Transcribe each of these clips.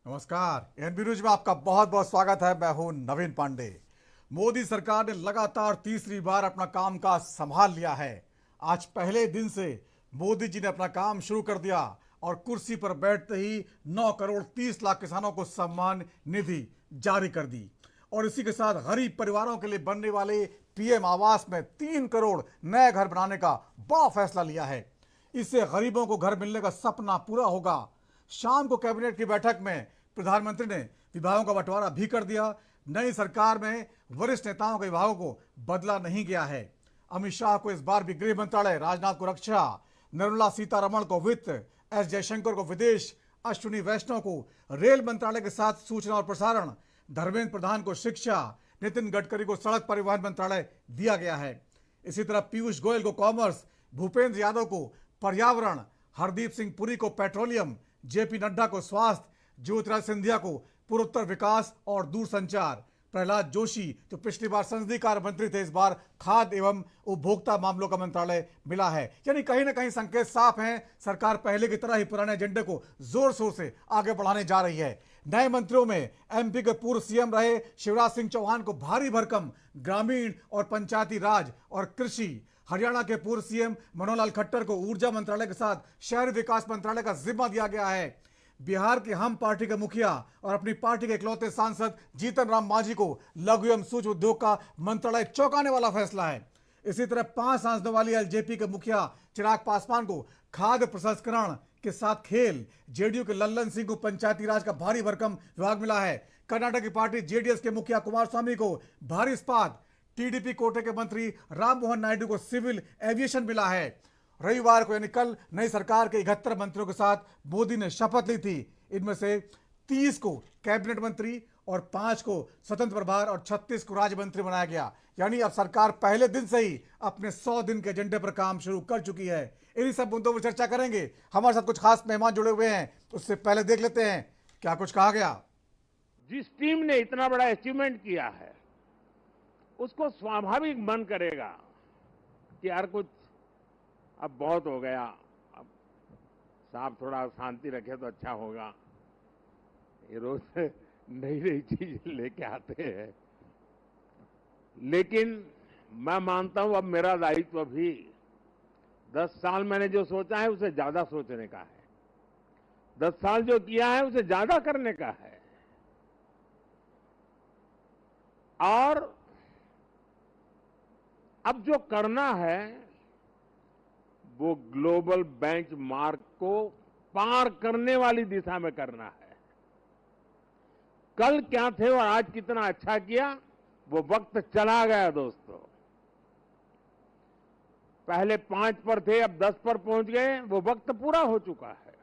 नमस्कार। NB news में आपका बहुत बहुत स्वागत है। मैं हूं नवीन पांडे। मोदी सरकार ने लगातार तीसरी बार अपना कामकाज संभाल लिया है। आज पहले दिन से मोदी जी ने अपना काम शुरू कर दिया और कुर्सी पर बैठते ही 9 करोड़ 30 लाख किसानों को सम्मान निधि जारी कर दी। और इसी के साथ गरीब परिवारों के लिए बनने वाले पीएम आवास में 3 करोड़ नए घर बनाने का बड़ा फैसला लिया है। इससे गरीबों को घर मिलने का सपना पूरा होगा। शाम को कैबिनेट की बैठक में प्रधानमंत्री ने विभागों का बंटवारा भी कर दिया। नई सरकार में वरिष्ठ नेताओं के विभागों को बदला नहीं गया है। अमित शाह को इस बार भी गृह मंत्रालय, राजनाथ को रक्षा, निर्मला सीतारमण को वित्त, एस जयशंकर को विदेश, अश्विनी वैष्णव को रेल मंत्रालय के साथ सूचना और प्रसारण, धर्मेंद्र प्रधान को शिक्षा, नितिन गडकरी को सड़क परिवहन मंत्रालय दिया गया है। इसी तरह पीयूष गोयल को कॉमर्स, भूपेंद्र यादव को पर्यावरण, हरदीप सिंह पुरी को पेट्रोलियम, जेपी नड्डा को स्वास्थ्य, ज्योतिरादित्य सिंधिया को पूर्वोत्तर विकास और दूरसंचार, प्रहलाद जोशी जो पिछली बार संसदीय कार्य मंत्री थे, इस बार खाद्य एवं उपभोक्ता मामलों का मंत्रालय मिला है। यानी कहीं ना कहीं संकेत साफ हैं, सरकार पहले की तरह ही पुराने एजेंडे को जोर शोर से आगे बढ़ाने जा रही है। नए मंत्रियों में एमपी के पूर्व सीएम रहे शिवराज सिंह चौहान को भारी भरकम ग्रामीण और पंचायती राज और कृषि, हरियाणा के पूर्व सीएम मनोहर लाल खट्टर को ऊर्जा मंत्रालय के साथ शहरी विकास मंत्रालय का जिम्मा दिया गया है। बिहार के हम पार्टी के मुखिया और अपनी पार्टी के इकलौते सांसद जीतन राम मांझी को लघु एवं सूक्ष्म उद्योग का मंत्रालय चौंकाने वाला फैसला है। इसी तरह 5 सांसदों वाली एलजेपी के मुखिया चिराग पासवान को खाद्य प्रसंस्करण के साथ खेल, जेडीयू के लल्लन सिंह को पंचायती राज का भारी भरकम विभाग मिला है। कर्नाटक की पार्टी जेडीएस के मुखिया कुमारस्वामी को भारी इस्पात, टीडीपी कोटे के मंत्री राम मोहन नायडू को सिविल एविएशन मिला है। रविवार को यानी कल नई सरकार के 71 मंत्रियों के साथ मोदी ने शपथ ली थी। इनमें से 30 को कैबिनेट मंत्री और 5 को स्वतंत्र प्रभार और 36 को राज्य मंत्री बनाया गया। यानी अब सरकार पहले दिन से ही अपने 100 दिन के एजेंडे पर काम शुरू कर चुकी है। इन्हीं सब मुद्दों पर चर्चा करेंगे। हमारे साथ कुछ खास मेहमान जुड़े हुए हैं, उससे पहले देख लेते हैं क्या कुछ कहा गया। जिस टीम ने इतना बड़ा अचीवमेंट किया है उसको स्वाभाविक मन करेगा कि यार कुछ अब बहुत हो गया, अब साहब थोड़ा शांति रखे तो अच्छा होगा। ये रोज नई नई चीज लेके आते हैं, लेकिन मैं मानता हूं अब मेरा दायित्व भी 10 साल मैंने जो सोचा है उसे ज्यादा सोचने का है, 10 साल जो किया है उसे ज्यादा करने का है। और अब जो करना है वो ग्लोबल बेंचमार्क को पार करने वाली दिशा में करना है। कल क्या थे और आज कितना अच्छा किया वो वक्त चला गया दोस्तों। पहले 5 पर थे, अब 10 पर पहुंच गए, वो वक्त पूरा हो चुका है।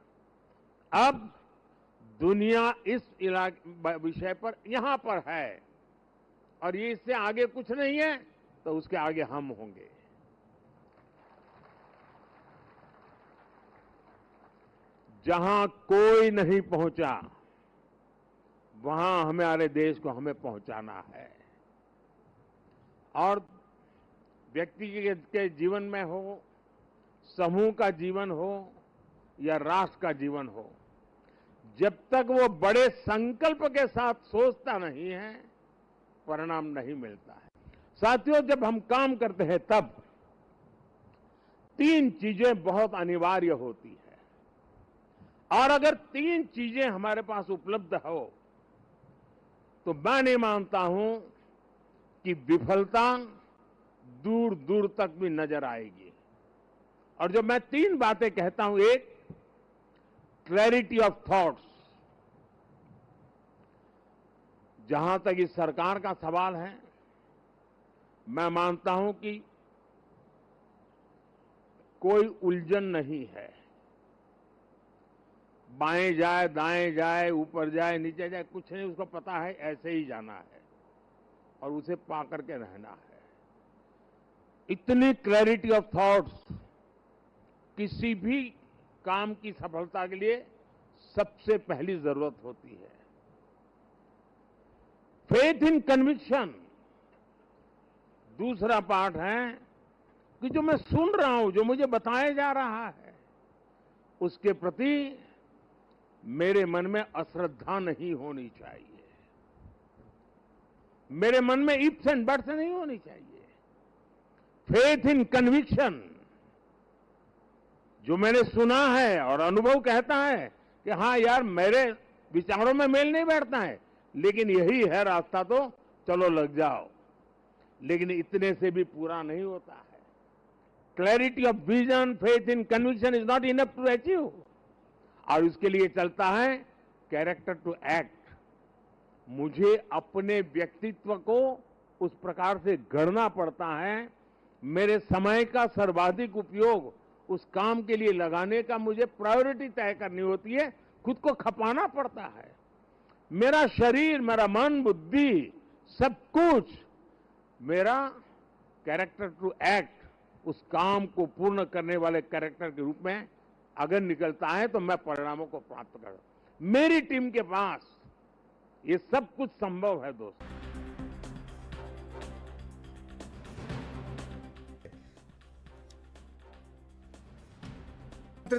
अब दुनिया इस विषय पर यहां पर है और ये इससे आगे कुछ नहीं है, तो उसके आगे हम होंगे। जहां कोई नहीं पहुंचा वहां हमारे देश को हमें पहुंचाना है। और व्यक्ति के जीवन में हो, समूह का जीवन हो या राष्ट्र का जीवन हो, जब तक वो बड़े संकल्प के साथ सोचता नहीं है परिणाम नहीं मिलता है। साथियों, जब हम काम करते हैं तब 3 चीजें बहुत अनिवार्य होती है और अगर 3 चीजें हमारे पास उपलब्ध हो तो मैं नहीं मानता हूं कि विफलता दूर दूर तक भी नजर आएगी। और जब मैं 3 बातें कहता हूं, एक क्लैरिटी ऑफ थॉट्स, जहां तक इस सरकार का सवाल है मैं मानता हूं कि कोई उलझन नहीं है। बाएं जाए, दाएं जाए, ऊपर जाए, नीचे जाए, कुछ नहीं, उसको पता है ऐसे ही जाना है और उसे पा करके रहना है। इतनी क्लैरिटी ऑफ थॉट्स किसी भी काम की सफलता के लिए सबसे पहली जरूरत होती है। फेथ इन कन्विक्शन दूसरा पार्ट है कि जो मैं सुन रहा हूं, जो मुझे बताया जा रहा है, उसके प्रति मेरे मन में अश्रद्धा नहीं होनी चाहिए, मेरे मन में इफ्स एंड बट्स नहीं होनी चाहिए। फेथ इन कन्विक्शन, जो मैंने सुना है और अनुभव कहता है कि हाँ यार मेरे विचारों में मेल नहीं बैठता है, लेकिन यही है रास्ता तो चलो लग जाओ। लेकिन इतने से भी पूरा नहीं होता है। Clarity of vision, faith in conviction is not enough to achieve. और इसके लिए चलता है कैरेक्टर टू एक्ट। मुझे अपने व्यक्तित्व को उस प्रकार से गढ़ना पड़ता है, मेरे समय का सर्वाधिक उपयोग उस काम के लिए लगाने का मुझे प्रायोरिटी तय करनी होती है, खुद को खपाना पड़ता है। मेरा शरीर, मेरा मन, बुद्धि, सब कुछ मेरा कैरेक्टर टू एक्ट, उस काम को पूर्ण करने वाले कैरेक्टर के रूप में अगर निकलता है तो मैं परिणामों को प्राप्त कर। मेरी टीम के पास ये सब कुछ संभव है दोस्तों।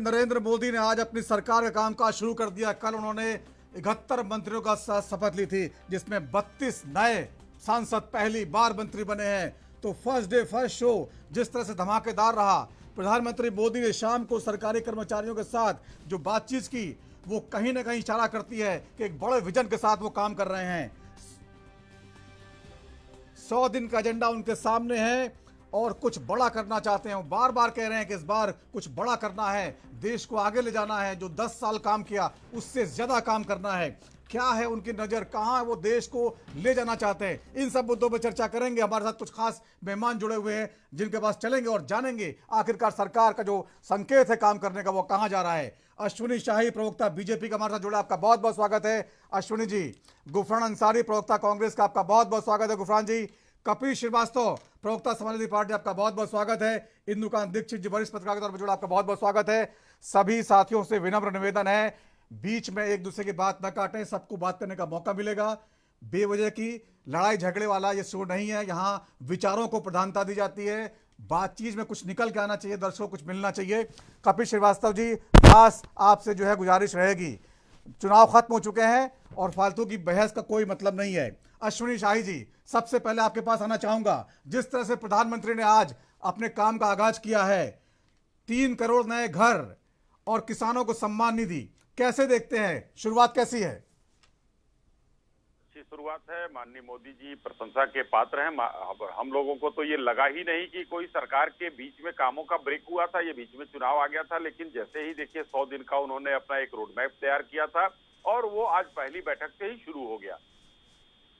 नरेंद्र मोदी ने आज अपनी सरकार का कामकाज शुरू कर दिया। कल उन्होंने 71 मंत्रियों का शपथ ली थी, जिसमें 32 नए सांसद पहली बार मंत्री बने हैं। तो फर्स्ट डे फर्स्ट शो जिस तरह से धमाकेदार रहा, प्रधानमंत्री मोदी ने शाम को सरकारी कर्मचारियों के साथ जो बातचीत की, वो कहीं ना कहीं इशारा करती है कि एक बड़े विजन के साथ वो काम कर रहे हैं। 100 दिन का एजेंडा उनके सामने है और कुछ बड़ा करना चाहते हैं। वो बार बार कह रहे हैं कि इस बार कुछ बड़ा करना है, देश को आगे ले जाना है। जो 10 साल काम किया उससे ज्यादा काम करना है। क्या है उनकी नजर, कहां वो देश को ले जाना चाहते हैं, इन सब मुद्दों पर चर्चा करेंगे। हमारे साथ कुछ खास मेहमान जुड़े हुए हैं जिनके पास चलेंगे और जानेंगे आखिरकार सरकार का जो संकेत है काम करने का वो कहां जा रहा है। अश्विनी शाही, प्रवक्ता बीजेपी का हमारे साथ जुड़ा, आपका बहुत बहुत स्वागत है अश्विनी जी। गुफरान अंसारी, प्रवक्ता कांग्रेस का, आपका बहुत बहुत स्वागत है गुफरान जी। कपिल श्रीवास्तव, प्रवक्ता समाजवादी पार्टी, आपका बहुत बहुत स्वागत है। इंदुकांत दीक्षित जी, वरिष्ठ पत्रकार के तौर पर जुड़ा, आपका बहुत बहुत स्वागत है। सभी साथियों से विनम्र निवेदन है, बीच में एक दूसरे की बात न काटें, सबको बात करने का मौका मिलेगा। बेवजह की लड़ाई झगड़े वाला ये शो नहीं है, यहाँ विचारों को प्रधानता दी जाती है। बातचीत में कुछ निकल के आना चाहिए, दर्शकों को कुछ मिलना चाहिए। कपिल श्रीवास्तव जी, खास आपसे जो है गुजारिश रहेगी, चुनाव खत्म हो चुके हैं और फालतू की बहस का कोई मतलब नहीं है। अश्विनी शाही जी, सबसे पहले आपके पास आना चाहूंगा। जिस तरह से प्रधानमंत्री ने आज अपने काम का आगाज किया है, 3 करोड़ नए घर और किसानों को सम्मान निधि, कैसे देखते हैं, शुरुआत कैसी है? अच्छी शुरुआत है। माननीय मोदी जी प्रशंसा के पात्र हैं। हम लोगों को तो ये लगा ही नहीं कि कोई सरकार के बीच में कामों का ब्रेक हुआ था, ये बीच में चुनाव आ गया था। लेकिन जैसे ही देखिए 100 दिन का उन्होंने अपना एक रोड मैप तैयार किया था और वो आज पहली बैठक से ही शुरू हो गया।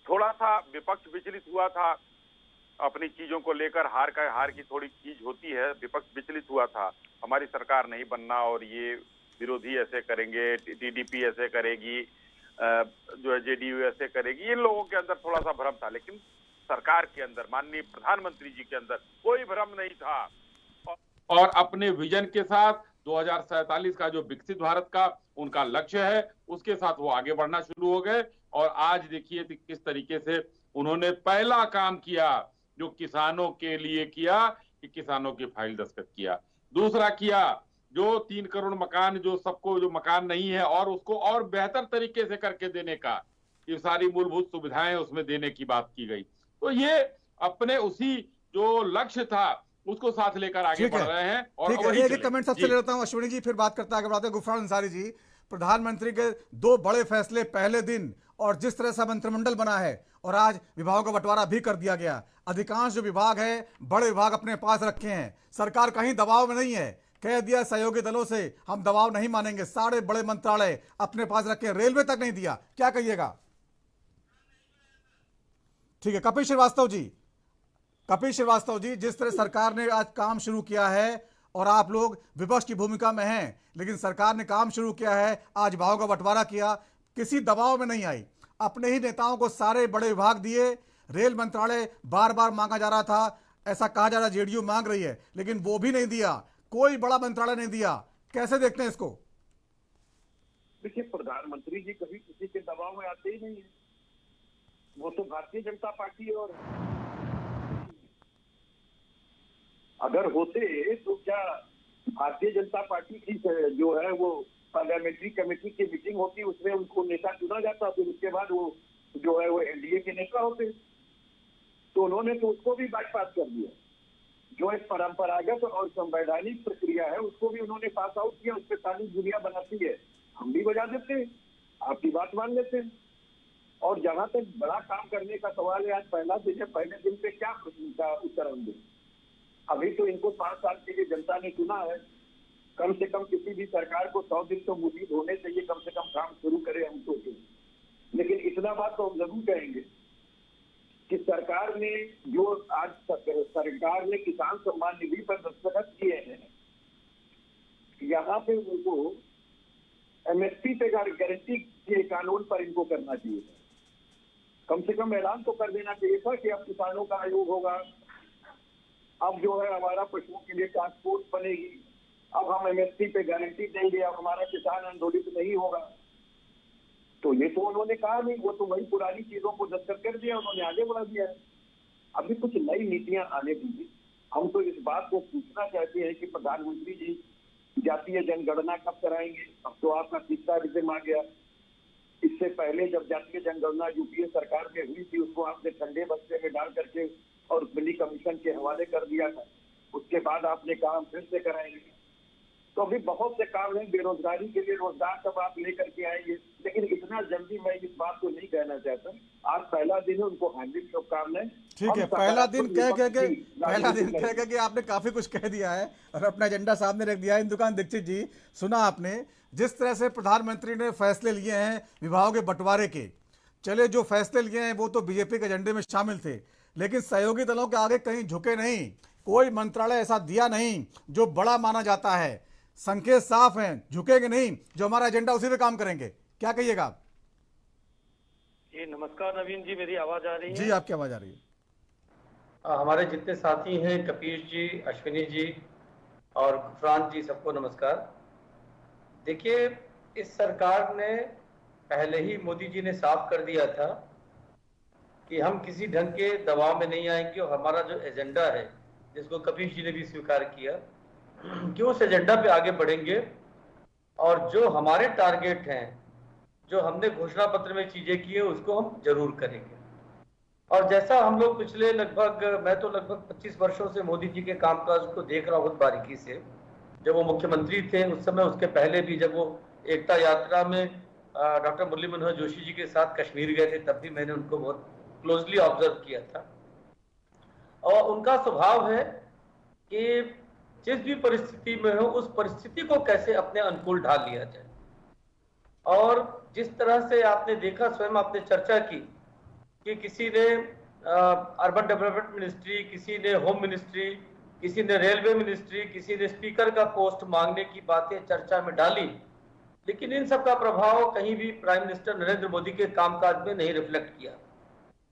थोड़ा सा विपक्ष विचलित हुआ था अपनी चीजों को लेकर, हार की थोड़ी चीज होती है, विपक्ष विचलित हुआ था, हमारी सरकार नहीं बनना और ये विरोधी ऐसे करेंगे, टीडीपी ऐसे करेगी, जो है जेडीयू ऐसे करेगी। इन लोगों के अंदर थोड़ा सा भ्रम था, लेकिन सरकार के अंदर, माननीय प्रधानमंत्री जी के अंदर कोई भ्रम नहीं था। और अपने विजन के साथ 2047 का जो विकसित भारत का उनका लक्ष्य है, उसके साथ वो आगे बढ़ना शुरू हो गए। और आज देखिए किस तरीके से उन्होंने पहला काम किया जो किसानों के लिए किया कि किसानों की फाइल दस्तखत किया। दूसरा किया जो 3 करोड़ मकान, जो सबको जो मकान नहीं है और उसको और बेहतर तरीके से करके देने का, ये सारी मूलभूत सुविधाएं उसमें देने की बात की गई। तो ये अपने उसी जो लक्ष्य था उसको साथ लेकर आगे बढ़ रहे हैं। और एक कमेंट सबसे ले लेता हूं अश्विनी जी, फिर बात करते हैं, आगे बढ़ाते हैं। गुफरान अंसारी जी, प्रधानमंत्री के 2 बड़े फैसले पहले दिन और जिस तरह से मंत्रिमंडल बना है और आज विभागों का बंटवारा भी कर दिया गया, अधिकांश जो विभाग है बड़े विभाग अपने पास रखे हैं, सरकार कहीं दबाव में नहीं है, कह दिया सहयोगी दलों से हम दबाव नहीं मानेंगे, सारे बड़े मंत्रालय अपने पास रखे, रेलवे तक नहीं दिया, क्या कहिएगा? ठीक है, कपिल श्रीवास्तव जी, जिस तरह सरकार ने आज काम शुरू किया है और आप लोग विपक्ष की भूमिका में हैं, लेकिन सरकार ने काम शुरू किया है, आज विभागों का बंटवारा किया, किसी दबाव में नहीं आई, अपने ही नेताओं को सारे बड़े विभाग दिए। रेल मंत्रालय बार बार मांगा जा रहा था, ऐसा कहा जा रहा है जेडीयू मांग रही है, लेकिन वो भी नहीं दिया, कोई बड़ा मंत्रालय नहीं दिया। कैसे देखते हैं इसको? देखिए, प्रधानमंत्री जी कभी किसी के दबाव में आते ही नहीं है। वो तो भारतीय जनता पार्टी, और अगर होते तो क्या भारतीय जनता पार्टी की जो है वो पार्लियामेंट्री कमेटी की मीटिंग होती, उसमें उनको नेता चुना जाता, फिर उसके बाद वो जो है वो एनडीए के नेता होते। तो उन्होंने तो उसको भी बाईपास कर दिया। जो एक परंपरागत और संवैधानिक प्रक्रिया है उसको भी उन्होंने पास आउट किया। उस पर ताली दुनिया बनाती है, हम भी बजा देते हैं, आपकी बात मान लेते हैं। और जहां तक बड़ा काम करने का सवाल है, आज पहला दिन है, पहले दिन पे क्या प्रश्न का उत्तर हम दें? अभी तो इनको 5 साल के लिए जनता ने चुना है। कम से कम किसी भी सरकार को 100 दिन तो मुफीद होने चाहिए, कम से कम काम शुरू करें हम तो। लेकिन इतना बात तो हम जरूर कहेंगे कि सरकार ने जो आज सरकार ने किसान सम्मान निधि पर दस्तखत किए हैं, यहाँ पे उनको एमएसपी पे गारंटी के कानून पर इनको करना चाहिए। कम से कम ऐलान तो कर देना चाहिए था कि अब किसानों का आयोग होगा, अब जो है हमारा पशुओं के लिए टास्क फोर्स बनेगी, अब हम एमएसपी पे गारंटी देंगे, अब हमारा किसान आंदोलित नहीं होगा। तो ये तो उन्होंने कहा नहीं, वो तो वही पुरानी चीजों को दस्तखत कर दिया, उन्होंने आगे बढ़ा दिया है। अभी कुछ नई नीतियां आने दीजिए। हम तो इस बात को पूछना चाहते हैं कि प्रधानमंत्री जी जातीय जनगणना कब कराएंगे? अब तो आपका तीसरा रिज्यूम आ गया। इससे पहले जब जातीय जनगणना यूपीए सरकार में हुई थी, उसको आपने ठंडे बस्ते में डाल करके और दिल्ली कमीशन के हवाले कर दिया था। उसके बाद आपने कहा हम फिर से कराएंगे। तो अभी बहुत से काम हैं, बेरोजगारी के लिए रोजगार सब आप लेकर के आएंगे, लेकिन इतना जल्दी मैं इस बात को नहीं कहना चाहता। आज पहला दिन है, उनको हार्दिक शुभकामनाएं। ठीक है, पहला दिन कह के आपने काफी कुछ कह दिया है और अपना एजेंडा सामने रख दिया है। इंदुकान दीक्षित जी, सुना आपने जिस तरह से प्रधानमंत्री ने फैसले लिए हैं विभागों के बंटवारे के। चले, जो फैसले लिए हैं वो तो बीजेपी के एजेंडे में शामिल थे, लेकिन सहयोगी दलों के आगे कहीं झुके नहीं। कोई मंत्रालय ऐसा दिया नहीं जो बड़ा माना जाता है। संकेत साफ हैं, झुकेंगे नहीं, जो हमारा एजेंडा उसी पे काम करेंगे। क्या कहिएगा आप? जी नमस्कार नवीन जी, मेरी आवाज आ रही है? जी, आपकी आवाज आ रही है। हमारे जितने साथी हैं, कपीश जी, अश्विनी जी और गुफरान जी, सबको नमस्कार। देखिए, इस सरकार ने पहले ही मोदी जी ने साफ कर दिया था कि हम किसी ढंग के दबाव में नहीं आएंगे और हमारा जो एजेंडा है, जिसको कपीश जी ने भी स्वीकार किया, कि उस एजेंडा पे आगे बढ़ेंगे और जो हमारे टारगेट हैं, जो हमने घोषणा पत्र में चीजें की है, उसको हम जरूर करेंगे। और जैसा हम लोग पिछले मैं तो लगभग 25 वर्षों से मोदी जी के कामकाज को देख रहा हूँ बहुत बारीकी से। जब वो मुख्यमंत्री थे उस समय, उसके पहले भी जब वो एकता यात्रा में डॉक्टर मुरली मनोहर जोशी जी के साथ कश्मीर गए थे, तब भी मैंने उनको बहुत क्लोजली ऑब्जर्व किया था। और उनका स्वभाव है कि जिस भी परिस्थिति में हो, उस परिस्थिति को कैसे अपने अनुकूल ढाल लिया जाए। और जिस तरह से आपने देखा, स्वयं आपने चर्चा की कि किसी ने अर्बन डेवलपमेंट मिनिस्ट्री, किसी ने होम मिनिस्ट्री, किसी ने रेलवे मिनिस्ट्री, किसी ने स्पीकर का पोस्ट मांगने की बातें चर्चा में डाली, लेकिन इन सब का प्रभाव कहीं भी प्राइम मिनिस्टर नरेंद्र मोदी के कामकाज में नहीं रिफ्लेक्ट किया।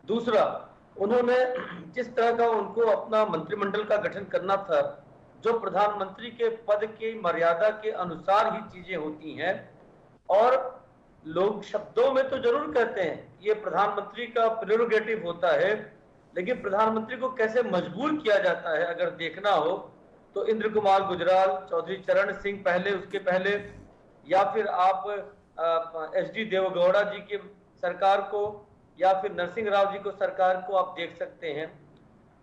दूसरा, उन्होंने जिस तरह का उनको अपना मंत्रिमंडल का गठन करना था, जो प्रधानमंत्री के पद की मर्यादा के अनुसार ही चीजें होती हैं, और लोग शब्दों में तो जरूर कहते हैं ये प्रधानमंत्री का प्रेरोगेटिव होता है, लेकिन प्रधानमंत्री को कैसे मजबूर किया जाता है अगर देखना हो तो इंद्र कुमार गुजराल, चौधरी चरण सिंह पहले, उसके पहले, या फिर आप एचडी देवगौड़ा जी की सरकार को, या फिर नरसिंह राव जी को सरकार को आप देख सकते हैं।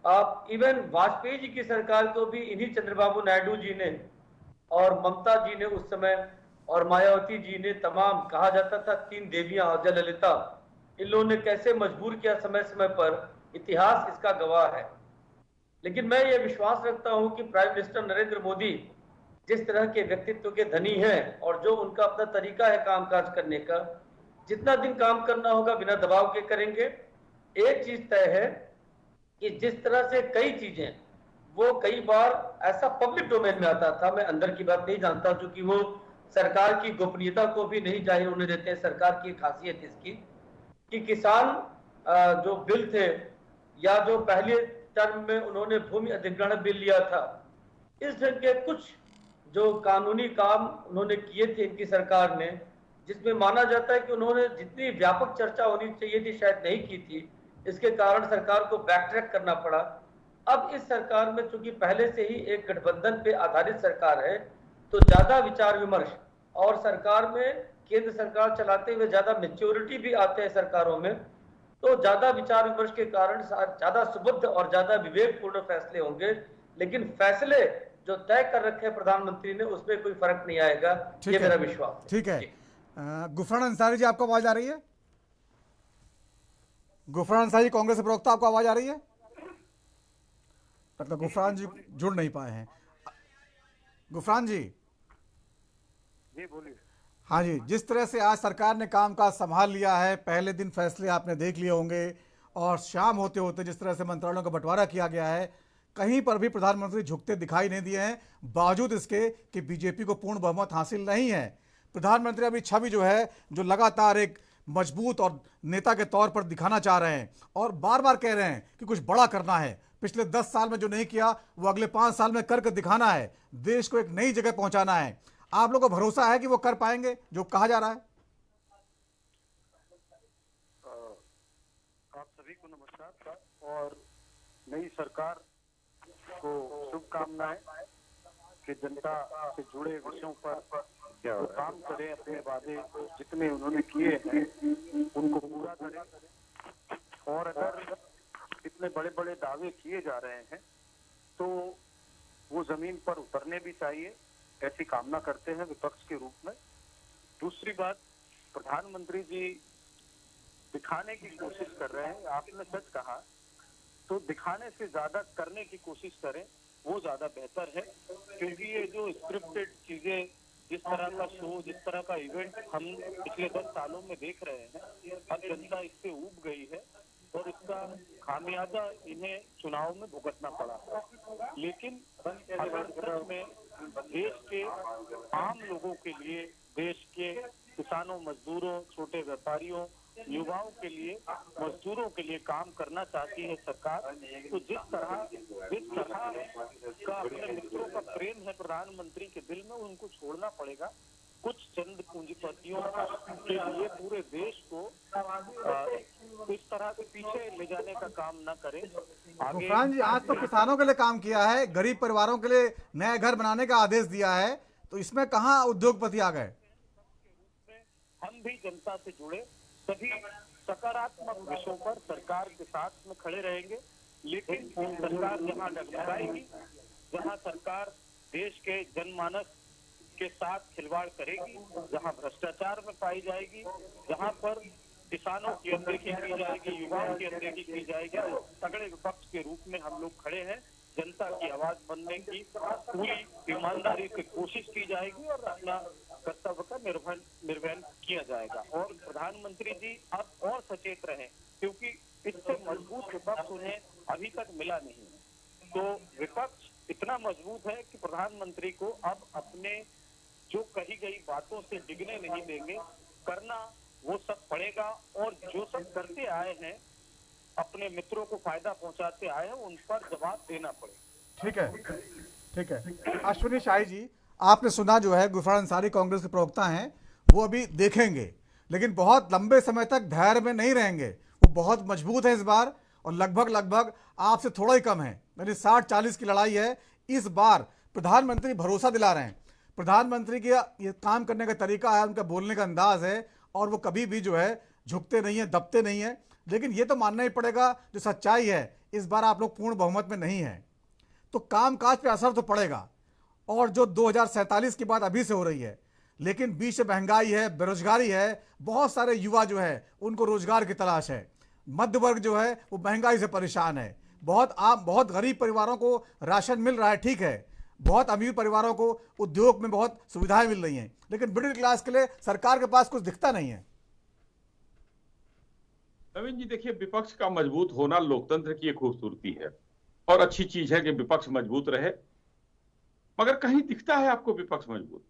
आप इवन वाजपेयी जी की सरकार को भी इन्हीं चंद्रबाबू नायडू जी ने और ममता जी ने उस समय, और मायावती जी ने, तमाम कहा जाता था 3 देवियां और जयललिता, इन लोगों ने कैसे मजबूर किया समय समय पर। इतिहास इसका गवाह है। लेकिन मैं ये विश्वास रखता हूं कि प्राइम मिनिस्टर नरेंद्र मोदी जिस तरह के व्यक्तित्व के धनी हैं और जो उनका अपना तरीका है कामकाज करने का, जितना दिन काम करना होगा बिना दबाव के करेंगे। एक चीज तय है कि जिस तरह से कई चीजें, वो कई बार ऐसा पब्लिक डोमेन में आता था, मैं अंदर की बात नहीं जानता, क्योंकि वो सरकार की गोपनीयता को भी नहीं जाहिर होने देते हैं। सरकार की खासियत इसकी कि किसान जो बिल थे, या जो पहले टर्म में उन्होंने भूमि अधिग्रहण बिल लिया था, इस ढंग के कुछ जो कानूनी काम उन्होंने किए थे इनकी सरकार ने, जिसमें माना जाता है कि उन्होंने जितनी व्यापक चर्चा होनी चाहिए थी शायद नहीं की थी, इसके कारण सरकार को बैकट्रैक करना पड़ा। अब इस सरकार में चूंकि पहले से ही एक गठबंधन पे आधारित सरकार है, तो ज्यादा विचार विमर्श और सरकार में केंद्र सरकार चलाते हुए ज्यादा मेच्योरिटी भी आते हैं सरकारों में, तो ज्यादा विचार विमर्श के कारण ज्यादा सुबुद्ध और ज्यादा विवेकपूर्ण फैसले होंगे। लेकिन फैसले जो तय कर रखे हैं प्रधानमंत्री ने, उसमें कोई फर्क नहीं आएगा, ये मेरा विश्वास है। ठीक है। गुफरान अंसारी जी, आपको आवाज आ रही है? गुफरान अंसारी जी, कांग्रेस के प्रवक्ता, आपको आवाज आ रही है? मतलब गुफरान जी जुड़ नहीं पाए हैं। गुफरान जी बोलिए। हाँ जी, जिस तरह से आज सरकार ने कामकाज संभाल लिया है, पहले दिन फैसले आपने देख लिए होंगे, और शाम होते होते जिस तरह से मंत्रालयों का बंटवारा किया गया है, कहीं पर भी प्रधानमंत्री झुकते दिखाई नहीं दिए हैं, बावजूद इसके कि बीजेपी को पूर्ण बहुमत हासिल नहीं है। प्रधानमंत्री अभी छवि जो है, जो लगातार एक मजबूत और नेता के तौर पर दिखाना चाह रहे हैं, और बार बार कह रहे हैं कि कुछ बड़ा करना है। पिछले 10 साल में जो नहीं किया वो अगले 5 साल में करके दिखाना है, देश को एक नई जगह पहुंचाना है। आप लोगों को भरोसा है कि वो कर पाएंगे जो कहा जा रहा है? आप सभी को नमस्कार और नई सरकार को शुभकामनाएं कि जनता से जुड़े विषयों पर जो काम करें, अपने वादे जितने उन्होंने किए हैं उनको पूरा करें। और अगर इतने बड़े बड़े दावे किए जा रहे हैं तो वो जमीन पर उतरने भी चाहिए, ऐसी कामना करते हैं विपक्ष के रूप में। दूसरी बात, प्रधानमंत्री जी दिखाने की कोशिश कर रहे हैं। आपने सच कहा, तो दिखाने से ज्यादा करने की कोशिश करें, वो ज्यादा बेहतर है। क्योंकि ये जो स्क्रिप्टेड चीजें, जिस तरह का शो, जिस तरह का इवेंट हम पिछले 10 सालों में देख रहे हैं, अब जनता इससे ऊब गई है और इसका खामियाजा इन्हें चुनाव में भुगतना पड़ा। लेकिन अगर सच में देश के आम लोगों के लिए, देश के किसानों, मजदूरों, छोटे व्यापारियों, युवाओं के लिए, मजदूरों के लिए काम करना चाहती है सरकार, तो जिस तरह का अपने मित्रों का प्रेम है प्रधानमंत्री के दिल में, उनको छोड़ना पड़ेगा। कुछ चंद पूंजीपतियों के लिए पूरे देश को इस तरह से पीछे ले जाने का काम न करें। गुफरान जी, आज तो किसानों के लिए काम किया है, गरीब परिवारों के लिए नए घर बनाने का आदेश दिया है, तो इसमें कहाँ उद्योगपति आ गए? हम भी जनता से जुड़े सभी सकारात्मक विषयों पर सरकार के साथ में खड़े रहेंगे। लेकिन सरकार जहां डगमगाएगी, जहां सरकार देश के जनमानस के साथ खिलवाड़ करेगी, जहां भ्रष्टाचार में पाई जाएगी, जहां पर किसानों की अनदेखी की जाएगी, युवाओं की अनदेखी की जाएगी, तगड़े विपक्ष के रूप में हम लोग खड़े हैं। जनता की आवाज बनने की पूरी ईमानदारी से कोशिश की जाएगी और अपना कर्तव्य का निर्वहन किया जाएगा। और प्रधानमंत्री जी अब और सचेत रहें, क्योंकि इससे मजबूत विपक्ष उन्हें अभी तक मिला नहीं है। तो विपक्ष इतना मजबूत है कि प्रधानमंत्री को अब अपने जो कही गई बातों से डिगने नहीं देंगे, करना वो सब पड़ेगा। और जो सब करते आए हैं, अपने मित्रों को फायदा पहुंचाते आए हैं, उन पर जवाब देना पड़ेगा। ठीक है, ठीक है। अश्विनी शाही जी, आपने सुना जो है गुफरान अंसारी कांग्रेस के प्रवक्ता हैं, वो अभी देखेंगे, लेकिन बहुत लंबे समय तक धैर्य में नहीं रहेंगे। वो बहुत मजबूत है इस बार, और लगभग आपसे थोड़ा ही कम है, यानी 60-40 की लड़ाई है। इस बार प्रधानमंत्री भरोसा दिला रहे हैं। प्रधानमंत्री के ये काम करने का तरीका है, उनका बोलने का अंदाज है, और वो कभी भी जो है झुकते नहीं है, दबते नहीं है। लेकिन ये तो मानना ही पड़ेगा, जो सच्चाई है, इस बार आप लोग पूर्ण बहुमत में नहीं है, तो कामकाज पे असर तो पड़ेगा। और जो 2047 की बात अभी से हो रही है, लेकिन बीच में महंगाई है, बेरोजगारी है, बहुत सारे युवा जो है उनको रोजगार की तलाश है, मध्य वर्ग जो है वो महंगाई से परेशान है, बहुत गरीब परिवारों को राशन मिल रहा है, ठीक है, बहुत अमीर परिवारों को उद्योग में बहुत सुविधाएं मिल रही हैं, लेकिन मिडिल क्लास के लिए सरकार के पास कुछ दिखता नहीं है। नवीन जी, देखिए, विपक्ष का मजबूत होना लोकतंत्र की एक खूबसूरती है और अच्छी चीज है कि विपक्ष मजबूत रहे, मगर कहीं दिखता है आपको विपक्ष मजबूत?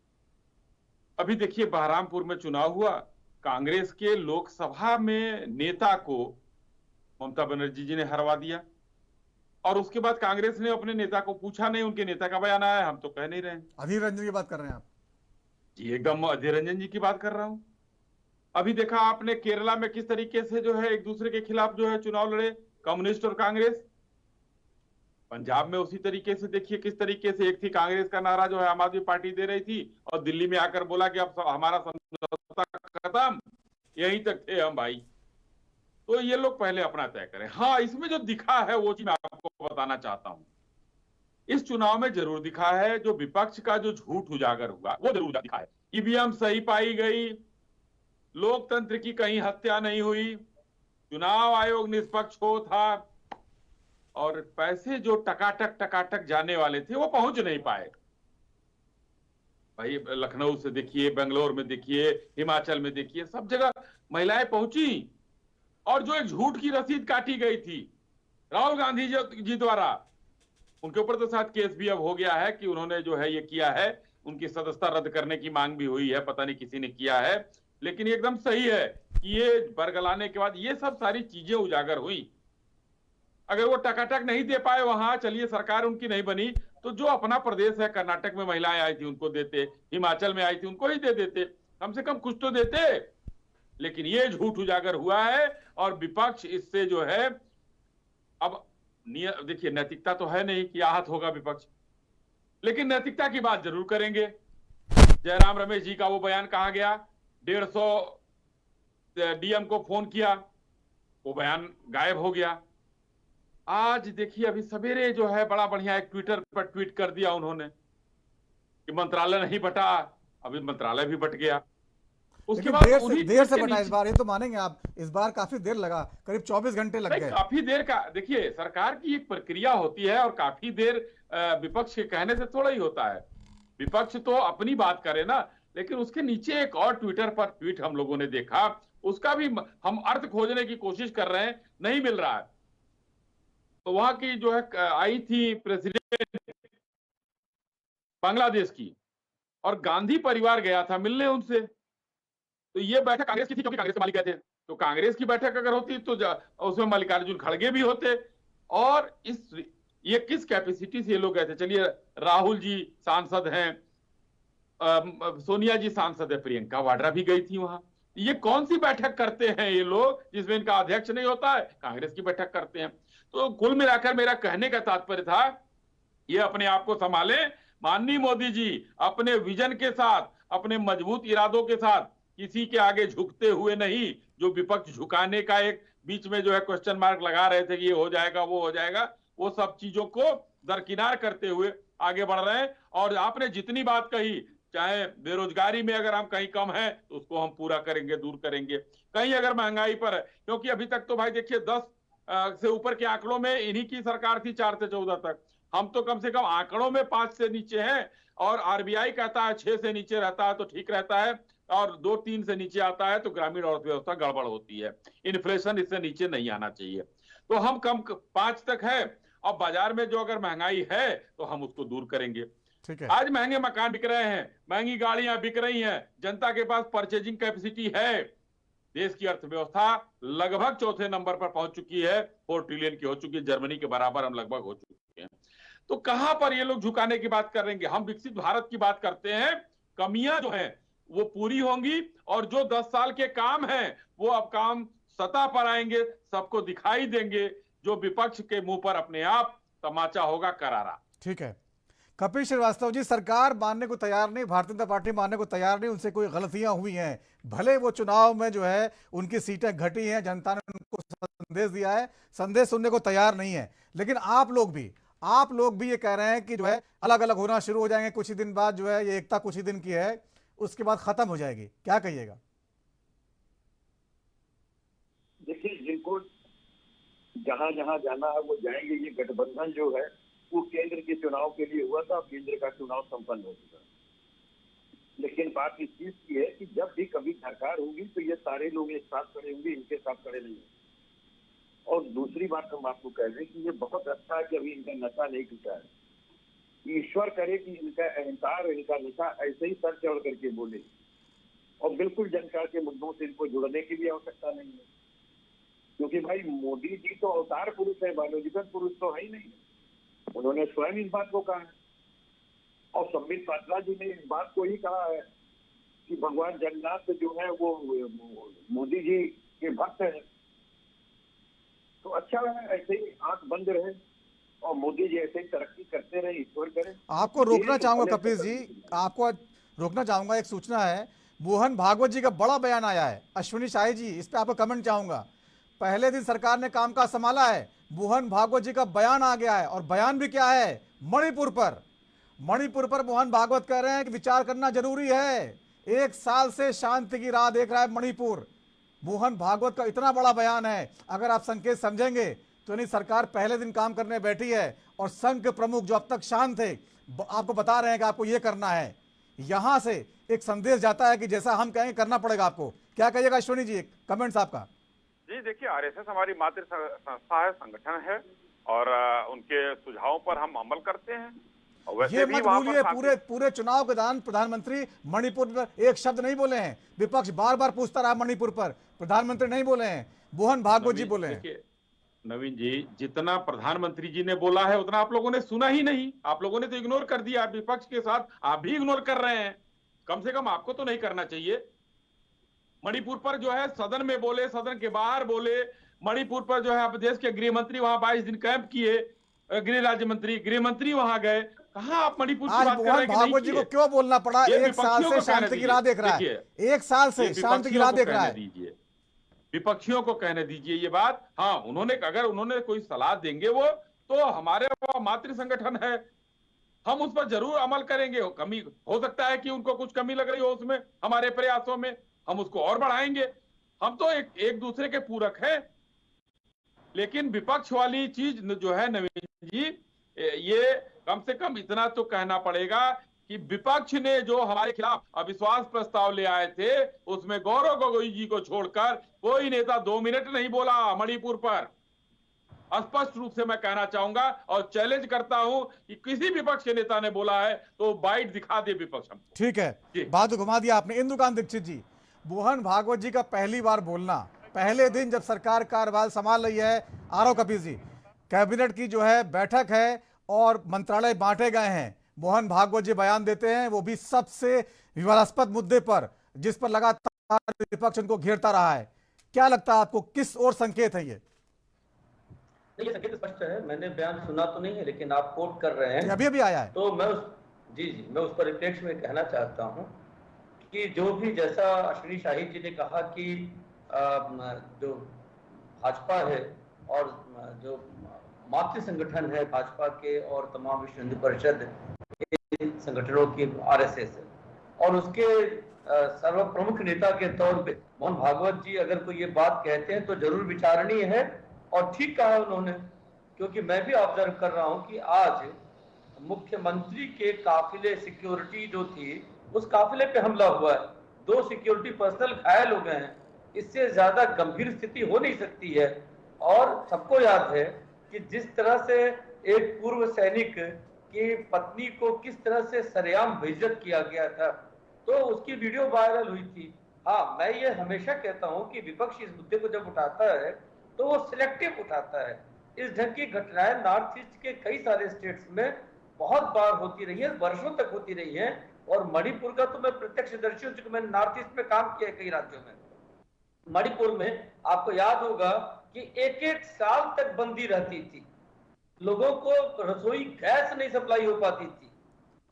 अभी देखिए, बहरामपुर में चुनाव हुआ, कांग्रेस के लोकसभा में नेता को ममता बनर्जी जी ने हरवा दिया, और उसके बाद कांग्रेस ने अपने नेता को पूछा नहीं, उनके नेता का बयान आया, हम तो कह नहीं रहे हैं। अधीर रंजन की बात कर रहे हैं आप? जी, एकदम अधीर रंजन जी की बात कर रहा हूं। अभी देखा आपने केरला में किस तरीके से जो है एक दूसरे के खिलाफ जो है चुनाव लड़े कम्युनिस्ट और कांग्रेस। पंजाब में उसी तरीके से देखिए किस तरीके से, एक थी कांग्रेस का नारा जो है आम आदमी पार्टी दे रही थी, और दिल्ली में आकर बोला कि अब हमारा समझौता खत्म, यहीं तक थे हम भाई। तो ये लोग पहले अपना तय करें। हाँ, इसमें जो दिखा है वो चीज मैं आपको बताना चाहता हूं। इस चुनाव में जरूर दिखा है, जो विपक्ष का जो झूठ उजागर हुआ वो जरूर दिखा है। ईवीएम सही पाई गई, लोकतंत्र की कहीं हत्या नहीं हुई, चुनाव आयोग निष्पक्ष हो था, और पैसे जो टकाटक जाने वाले थे वो पहुंच नहीं पाए। भाई लखनऊ से देखिए, बेंगलोर में देखिए, हिमाचल में देखिए, सब जगह महिलाएं पहुंची, और जो एक झूठ की रसीद काटी गई थी राहुल गांधी जी द्वारा, उनके ऊपर तो शायद केस भी अब हो गया है कि उन्होंने जो है ये किया है, उनकी सदस्यता रद्द करने की मांग भी हुई है, पता नहीं किसी ने किया है। लेकिन एकदम सही है कि ये बरगलाने के बाद ये सब सारी चीजें उजागर हुई। अगर वो टकाटक नहीं दे पाए वहां, चलिए सरकार उनकी नहीं बनी, तो जो अपना प्रदेश है, कर्नाटक में महिलाएं आई थी उनको देते, हिमाचल में आई थी उनको ही दे देते, कम से कम कुछ तो देते। लेकिन ये झूठ उजागर हुआ है, और विपक्ष इससे जो है अब देखिए, नैतिकता तो है नहीं कि आहत होगा विपक्ष, लेकिन नैतिकता की बात जरूर करेंगे। जयराम रमेश जी का वो बयान कहा गया, 150 डीएम को फोन किया, वो बयान गायब हो गया। आज देखिए अभी सवेरे जो है बड़ा बढ़िया एक ट्विटर पर ट्वीट कर दिया उन्होंने कि मंत्रालय नहीं बटा, अभी मंत्रालय भी बट गया। उसके बाद देर से बटा इस बार, ये तो मानेंगे आप, इस बार काफी देर लगा, करीब 24 घंटे लग गए। काफी देर का, देखिए सरकार की एक प्रक्रिया होती है, और काफी देर विपक्ष के कहने से थोड़ा ही होता है। विपक्ष तो अपनी बात करे ना, लेकिन उसके नीचे एक और ट्विटर पर ट्वीट हम लोगों ने देखा, उसका भी हम अर्थ खोजने की कोशिश कर रहे हैं, नहीं मिल रहा है। तो वहां की जो है आई थी प्रेसिडेंट बांग्लादेश की, और गांधी परिवार गया था मिलने उनसे। तो ये बैठक कांग्रेस की थी, क्योंकि कांग्रेस के मालिक गए थे, तो कांग्रेस की बैठक अगर होती तो उसमें मल्लिकार्जुन खड़गे भी होते। और ये किस कैपेसिटी से ये लोग गए थे? चलिए, राहुल जी सांसद हैं, सोनिया जी सांसद है, प्रियंका वाड्रा भी गई थी वहां। ये कौन सी बैठक करते हैं ये लोग जिसमें इनका अध्यक्ष नहीं होता है? कांग्रेस की बैठक करते हैं। तो कुल मिलाकर मेरा कहने का तात्पर्य था, ये अपने आप को संभाले। माननीय मोदी जी अपने विजन के साथ, अपने मजबूत इरादों के साथ किसी के आगे झुकते हुए नहीं, जो विपक्ष झुकाने का एक बीच में जो है क्वेश्चन मार्क लगा रहे थे कि ये हो जाएगा वो हो जाएगा, वो सब चीजों को दरकिनार करते हुए आगे बढ़ रहे हैं। और आपने जितनी बात कही, चाहे बेरोजगारी में अगर हम कहीं कम हैं तो उसको हम पूरा करेंगे, दूर करेंगे। कहीं अगर महंगाई पर है, क्योंकि अभी तक तो भाई देखिए 10 से ऊपर के आंकड़ों में इन्हीं की सरकार थी, 4 से 14 तक। हम तो कम से कम आंकड़ों में 5 से नीचे हैं, और आरबीआई कहता है 6 से नीचे रहता है तो ठीक रहता है, और 2-3 से नीचे आता है तो ग्रामीण अर्थव्यवस्था गड़बड़ होती है, इन्फ्लेशन इससे नीचे नहीं आना चाहिए। तो हम कम 5 तक है। अब बाजार में जो अगर महंगाई है तो हम उसको दूर करेंगे। ठीक है। आज महंगे मकान बिक रहे हैं, महंगी गाड़ियां बिक रही हैं, जनता के पास परचेजिंग कैपेसिटी है, देश की अर्थव्यवस्था लगभग चौथे नंबर पर पहुंच चुकी है, 4 ट्रिलियन की हो चुकी है, जर्मनी के बराबर हम लगभग हो चुके हैं। तो कहां पर ये लोग झुकाने की बात कर रहे हैं? हम विकसित भारत की बात करते हैं, कमियां जो हैं वो पूरी होंगी, और जो 10 साल के काम हैं वो अब काम सतह पर आएंगे, सबको दिखाई देंगे। जो विपक्ष के मुंह पर अपने आप तमाचा होगा करारा। ठीक है। कपिल श्रीवास्तव जी, सरकार मानने को तैयार नहीं, भारतीय जनता पार्टी मानने को तैयार नहीं, उनसे कोई गलतियां हुई हैं, भले वो चुनाव में जो है उनकी सीटें घटी हैं, जनता ने उनको संदेश दिया है, संदेश सुनने को तैयार नहीं है। लेकिन आप लोग भी ये कह रहे हैं कि जो है अलग अलग होना शुरू हो जाएंगे कुछ ही दिन बाद, जो है ये एकता कुछ ही दिन की है, उसके बाद खत्म हो जाएगी, क्या कहिएगा? देखिए, जिनको जहां जहां जाना है वो जाएंगे। ये गठबंधन जो है वो केंद्र के चुनाव के लिए हुआ था, केंद्र का चुनाव संपन्न हो चुका। लेकिन बात इस चीज की है कि जब भी कभी सरकार होगी तो ये सारे लोग एक साथ खड़े होंगे, इनके साथ खड़े नहीं होंगे। और दूसरी बात हम आपको कह रहे हैं कि ये बहुत अच्छा है कि अभी इनका नशा नहीं टूटा है। ईश्वर करे कि इनका अहंकार, इनका नशा ऐसे ही सर चढ़ करके बोले, और बिल्कुल जनता के मुद्दों से इनको जुड़ने की भी आवश्यकता नहीं है। क्योंकि भाई मोदी जी तो अवतार पुरुष है, बायोलॉजिकल पुरुष तो है ही नहीं। उन्होंने स्वयं इस बात को कहा है, और संबित पात्रा जी ने इस बात को ही कहा है कि भगवान जगन्नाथ जो है वो मोदी जी के भक्त हैं। तो अच्छा है, ऐसे ही आंख बंद रहे और मोदी जी ऐसे ही तरक्की करते रहे, ईश्वर करे। आपको रोकना देश चाहूंगा भले कपिल से जी, तरक्की करे। आपको रोकना चाहूंगा। एक सूचना है, मोहन भागवत जी का बड़ा बयान आया है। अश्विनी शाही जी, इस पे आपको कमेंट चाहूंगा। पहले दिन सरकार ने कामकाज संभाला है, मोहन भागवत जी का बयान आ गया है, और बयान भी क्या है, मणिपुर पर। मणिपुर पर मोहन भागवत कह रहे हैं कि विचार करना जरूरी है। 1 साल से शांति की राह देख रहा है मणिपुर। मोहन भागवत का इतना बड़ा बयान है, अगर आप संकेत समझेंगे तो नहीं, सरकार पहले दिन काम करने बैठी है और संघ के प्रमुख जो अब तक शांत थे आपको बता रहे हैं कि आपको ये करना है। यहां से एक संदेश जाता है कि जैसा हम कहेंगे करना पड़ेगा आपको। क्या कहिएगा अश्विनी जी, कमेंट्स आपका? जी देखिए, आरएसएस हमारी मातृ संस्था है, संगठन है, और उनके सुझावों पर हम अमल करते हैं। और वैसे ये भी मत वहां भूलिए, पर पूरे चुनाव के दौरान प्रधानमंत्री मणिपुर पर एक शब्द नहीं बोले हैं। विपक्ष बार बार पूछता रहा मणिपुर पर, प्रधानमंत्री नहीं बोले हैं, मोहन भागवत जी बोले हैं। देखिए नवीन जी, जितना प्रधानमंत्री जी ने बोला है उतना आप लोगों ने सुना ही नहीं। आप लोगों ने तो इग्नोर कर दिया। विपक्ष के साथ आप भी इग्नोर कर रहे हैं। कम से कम आपको तो नहीं करना चाहिए। मणिपुर पर जो है सदन में बोले, सदन के बाहर बोले। मणिपुर पर जो है आप देश के गृह मंत्री वहां 22 दिन कैंप किए, गृह राज्य मंत्री, गृह मंत्री वहां गए। कहां आप मणिपुर की आज बात कर रहे मोहन हैं कि नहीं भागवत जी को किए? क्यों बोलना पड़ा? ये 1 साल विपक्षियों से को कहने शांति की राह देख रहा है। दीजिए। 1 साल से ये शांति की राह देख रहा है। दीजिए, विपक्षियों को कहने दीजिए ये बात। हाँ, अगर उन्होंने कोई सलाह देंगे वो, तो हमारे मातृ संगठन है, हम उस पर जरूर अमल करेंगे। कमी हो सकता है कि उनको कुछ कमी लग रही हो उसमें, हमारे प्रयासों में, हम उसको और बढ़ाएंगे। हम तो एक दूसरे के पूरक हैं। लेकिन विपक्ष वाली चीज जो है नवीन जी, ये कम से कम इतना तो कहना पड़ेगा कि विपक्ष ने जो हमारे खिलाफ अविश्वास प्रस्ताव ले आए थे, उसमें गौरव गोगोई जी को छोड़कर कोई नेता 2 मिनट नहीं बोला मणिपुर पर। स्पष्ट रूप से मैं कहना चाहूंगा और चैलेंज करता हूं कि किसी विपक्ष के नेता ने बोला है तो बाइट दिखा दे विपक्ष हमको। ठीक है, बात घुमा दिया आपने। इंदुकांत दीक्षित जी, मोहन भागवत जी का पहली बार बोलना, पहले दिन जब सरकार कार्यभार संभाल रही है, आरव कपिल जी, कैबिनेट की जो है बैठक है और मंत्रालय बांटे गए हैं, मोहन भागवत जी बयान देते हैं, वो भी सबसे विवादास्पद मुद्दे पर, जिस पर लगातार विपक्ष उनको घेरता रहा है। क्या लगता है आपको, किस ओर संकेत है ये? ये संकेत स्पष्ट है। मैंने बयान सुना तो नहीं है, लेकिन आप कोट कर रहे हैं, अभी अभी आया है। तो मैं मैं उस परिप्रेक्ष्य में कहना चाहता हूं कि जो भी, जैसा अश्विनी शाही जी ने कहा कि जो भाजपा है और जो मातृ संगठन है भाजपा के और तमाम विश्व हिंदू परिषद संगठनों की आरएसएस है, और उसके सर्व प्रमुख नेता के तौर पे मोहन भागवत जी अगर कोई ये बात कहते हैं तो जरूर विचारणीय है। और ठीक कहा उन्होंने, क्योंकि मैं भी ऑब्जर्व कर रहा हूं कि आज मुख्यमंत्री के काफिले सिक्योरिटी जो थी, उस काफिले पे हमला हुआ है, 2 सिक्योरिटी पर्सनल घायल हो गए हैं। इससे ज्यादा गंभीर स्थिति हो नहीं सकती है। और सबको याद है कि जिस तरह से एक पूर्व सैनिक की पत्नी को किस तरह से सरेआम बेइज्जत किया गया था, तो उसकी वीडियो वायरल हुई थी। हाँ, मैं ये हमेशा कहता हूं कि विपक्ष इस मुद्दे को जब उठाता है तो वो सिलेक्टिव उठाता है। इस ढंग की घटनाएं नॉर्थ ईस्ट के कई सारे स्टेट्स में बहुत बार होती रही है, वर्षों तक होती रही है। और मणिपुर का तो मैं प्रत्यक्षदर्शी हूं, चूंकि मैंने नॉर्थ ईस्ट में काम किया है कई राज्यों में। मणिपुर में आपको याद होगा कि 1-1 साल तक बंदी रहती थी, लोगों को रसोई गैस नहीं सप्लाई हो पाती थी।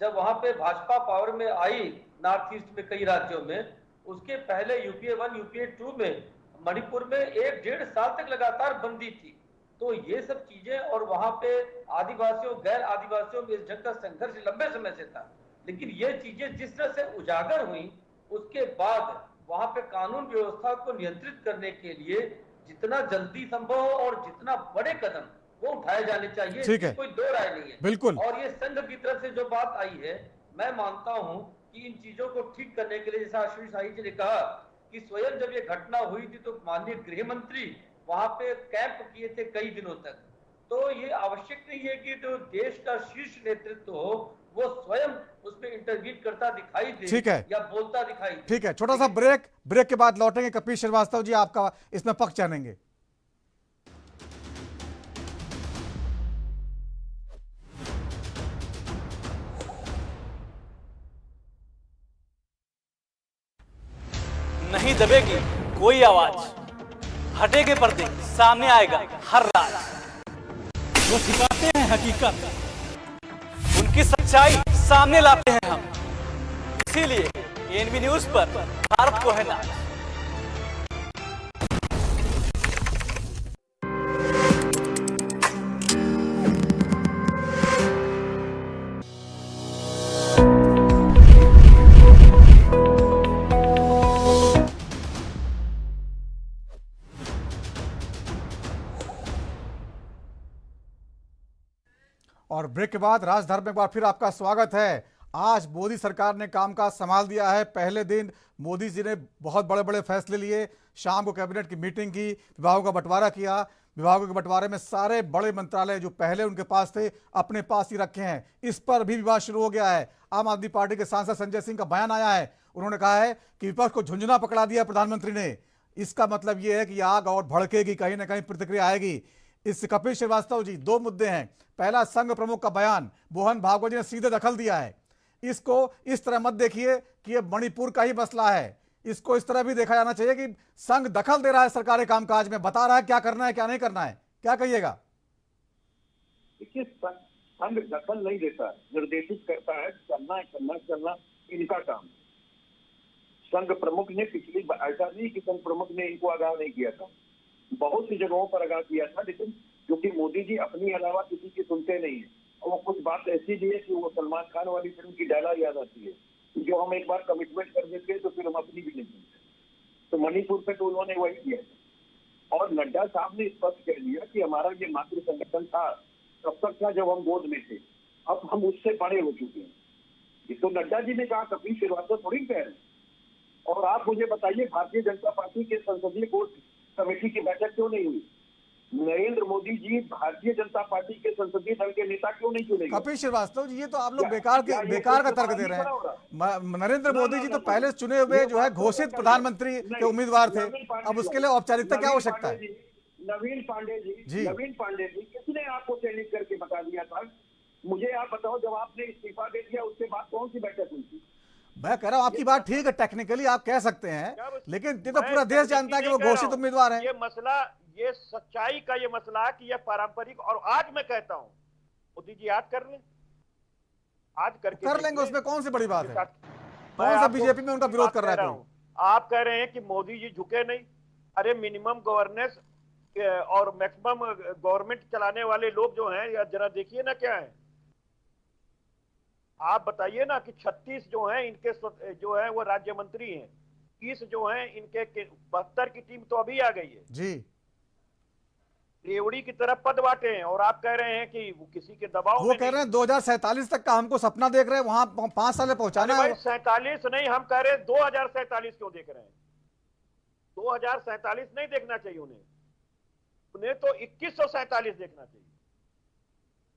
जब वहां पे भाजपा पावर में आई नॉर्थ ईस्ट में कई राज्यों में, उसके पहले यूपीए 1 यूपीए 2 में मणिपुर में 1-1.5 साल तक लगातार बंदी थी। तो ये सब चीजें, और वहां पे आदिवासियों गैर आदिवासियों में इस ढंग का संघर्ष लंबे समय से था। लेकिन ये चीजें जिस तरह से उजागर हुई, उसके बाद वहां पे कानून व्यवस्था को नियंत्रित करने के लिए जितना जल्दी संभव हो और जितना बड़े कदम वो उठाए जाने चाहिए, ठीक है, कोई दो राय नहीं है। बिल्कुल। और ये संघ की तरफ से जो बात आई है, मैं मानता हूं कि इन चीजों को ठीक करने के लिए, जैसा अश्विनी शाही जी ने कहा कि स्वयं जब ये घटना हुई थी तो माननीय गृह मंत्री वहां पे कैंप किए थे कई दिनों तक। तो ये आवश्यक नहीं है कि जो देश का शीर्ष नेतृत्व हो वो स्वयं उसमें इंटरवीन करता दिखाई दे, ठीक है, या बोलता दिखाई दे। ठीक है, छोटा सा ब्रेक के बाद लौटेंगे। कपिल श्रीवास्तव जी, आपका इसमें पक्ष जानेंगे। नहीं दबेगी कोई आवाज, हटेगे पर्दे, सामने आएगा हर राज। वो सिखाते हैं हकीकत, उनकी सच्चाई सामने लाते हैं हम। इसीलिए एएनबी न्यूज पर भारत को है नाज। और ब्रेक के बाद राजधर्म में एक बार फिर आपका स्वागत है। आज मोदी सरकार ने कामकाज संभाल दिया है। पहले दिन मोदी जी ने बहुत बड़े बड़े फैसले लिए। शाम को कैबिनेट की मीटिंग की, विभागों का बंटवारा किया। विभागों के बंटवारे में सारे बड़े मंत्रालय जो पहले उनके पास थे अपने पास ही रखे हैं। इस पर भी विवाद शुरू हो गया है। आम आदमी पार्टी के सांसद संजय सिंह का बयान आया है। उन्होंने कहा है कि विपक्ष को झुंझुना पकड़ा दिया प्रधानमंत्री ने। इसका मतलब यह है कि आग और भड़केगी, कहीं ना कहीं प्रतिक्रिया आएगी। इस कपिल श्रीवास्तव जी, दो मुद्दे हैं। पहला, संघ प्रमुख का बयान, मोहन भागवत जी ने सीधे दखल दिया है। इसको इस तरह मत देखिए कि ये मणिपुर का ही मसला है। इसको इस तरह भी देखा जाना चाहिए कि संघ दखल दे रहा है सरकारी कामकाज में, बता रहा है क्या करना है क्या नहीं करना है। क्या कहिएगा? देखिए, संघ दखल नहीं देता, निर्देशित करता है। करना इनका काम। संघ प्रमुख ने पिछली ऐसा नहीं कि संघ प्रमुख ने इनको आगाह नहीं किया था, बहुत सी जगहों पर आगाह किया था, लेकिन क्योंकि मोदी जी अपनी अलावा किसी की सुनते नहीं है। और वो कुछ बात ऐसी भी है कि वो सलमान खान वाली फिल्म की डायलॉग याद आती है कि जो हम एक बार कमिटमेंट कर देते हैं तो फिर हम अपनी भी नहीं सुनते। तो मणिपुर पे तो उन्होंने वही किया। और नड्डा साहब ने स्पष्ट कह दिया कि हमारा ये मातृ संगठन था तब तक था जब हम गोद में थे, अब हम उससे बड़े हो चुके हैं। ये तो नड्डा जी ने कहा, कपिल श्रीवास्तव थोड़ी कह रहे हैं। और आप मुझे बताइए, भारतीय जनता पार्टी के संसदीय कोर कमेटी की बैठक क्यों नहीं हुई? नरेंद्र मोदी जी भारतीय जनता पार्टी के संसदीय दल के नेता क्यों नहीं चुने? कपिल श्रीवास्तव जी, ये तो आप लोग बेकार का तर्क दे रहे हैं। नरेंद्र मोदी जी तो पहले चुने हुए जो है घोषित प्रधानमंत्री के उम्मीदवार थे। अब उसके लिए औपचारिकता क्या हो सकता है? नवीन पांडे जी किसने आपको चयनित करके बता दिया था? मुझे आप बताओ, जब आपने इस्तीफा दे दिया उसके बाद कौन सी बैठक हुई थी? मैं कह रहा हूँ आपकी बात ठीक है, टेक्निकली आप कह सकते हैं, लेकिन ये तो पूरा देश जानता है कि वो घोषित उम्मीदवार है। ये मसला, ये सच्चाई का ये मसला कि ये पारंपरिक। और आज मैं कहता हूं मोदी जी याद कर लें, आज करके कर लेंगे, उसमें कौन सी बड़ी बात है? कौन सा बीजेपी में उनका विरोध कर रहा है? आप कह रहे हैं कि मोदी जी झुके नहीं। अरे मिनिमम गवर्नेंस और मैक्सिमम गवर्नमेंट चलाने वाले लोग जो हैं, या जरा देखिए ना क्या है। आप बताइए ना कि 36 जो हैं इनके जो है वो राज्य मंत्री हैं, 30 जो हैं इनके 72 की टीम तो अभी आ गई है जी। रेवड़ी की तरफ पद बांटे हैं। और आप कह रहे हैं कि वो किसी के दबाव वो कह रहे हैं 2047 तक का हमको सपना देख रहे हैं, वहां 5 साल में पहुंचाना है। 47 नहीं, हम कह रहे हैं 2047 क्यों देख रहे हैं? 2047 नहीं देखना चाहिए उन्हें तो 2147 देखना चाहिए।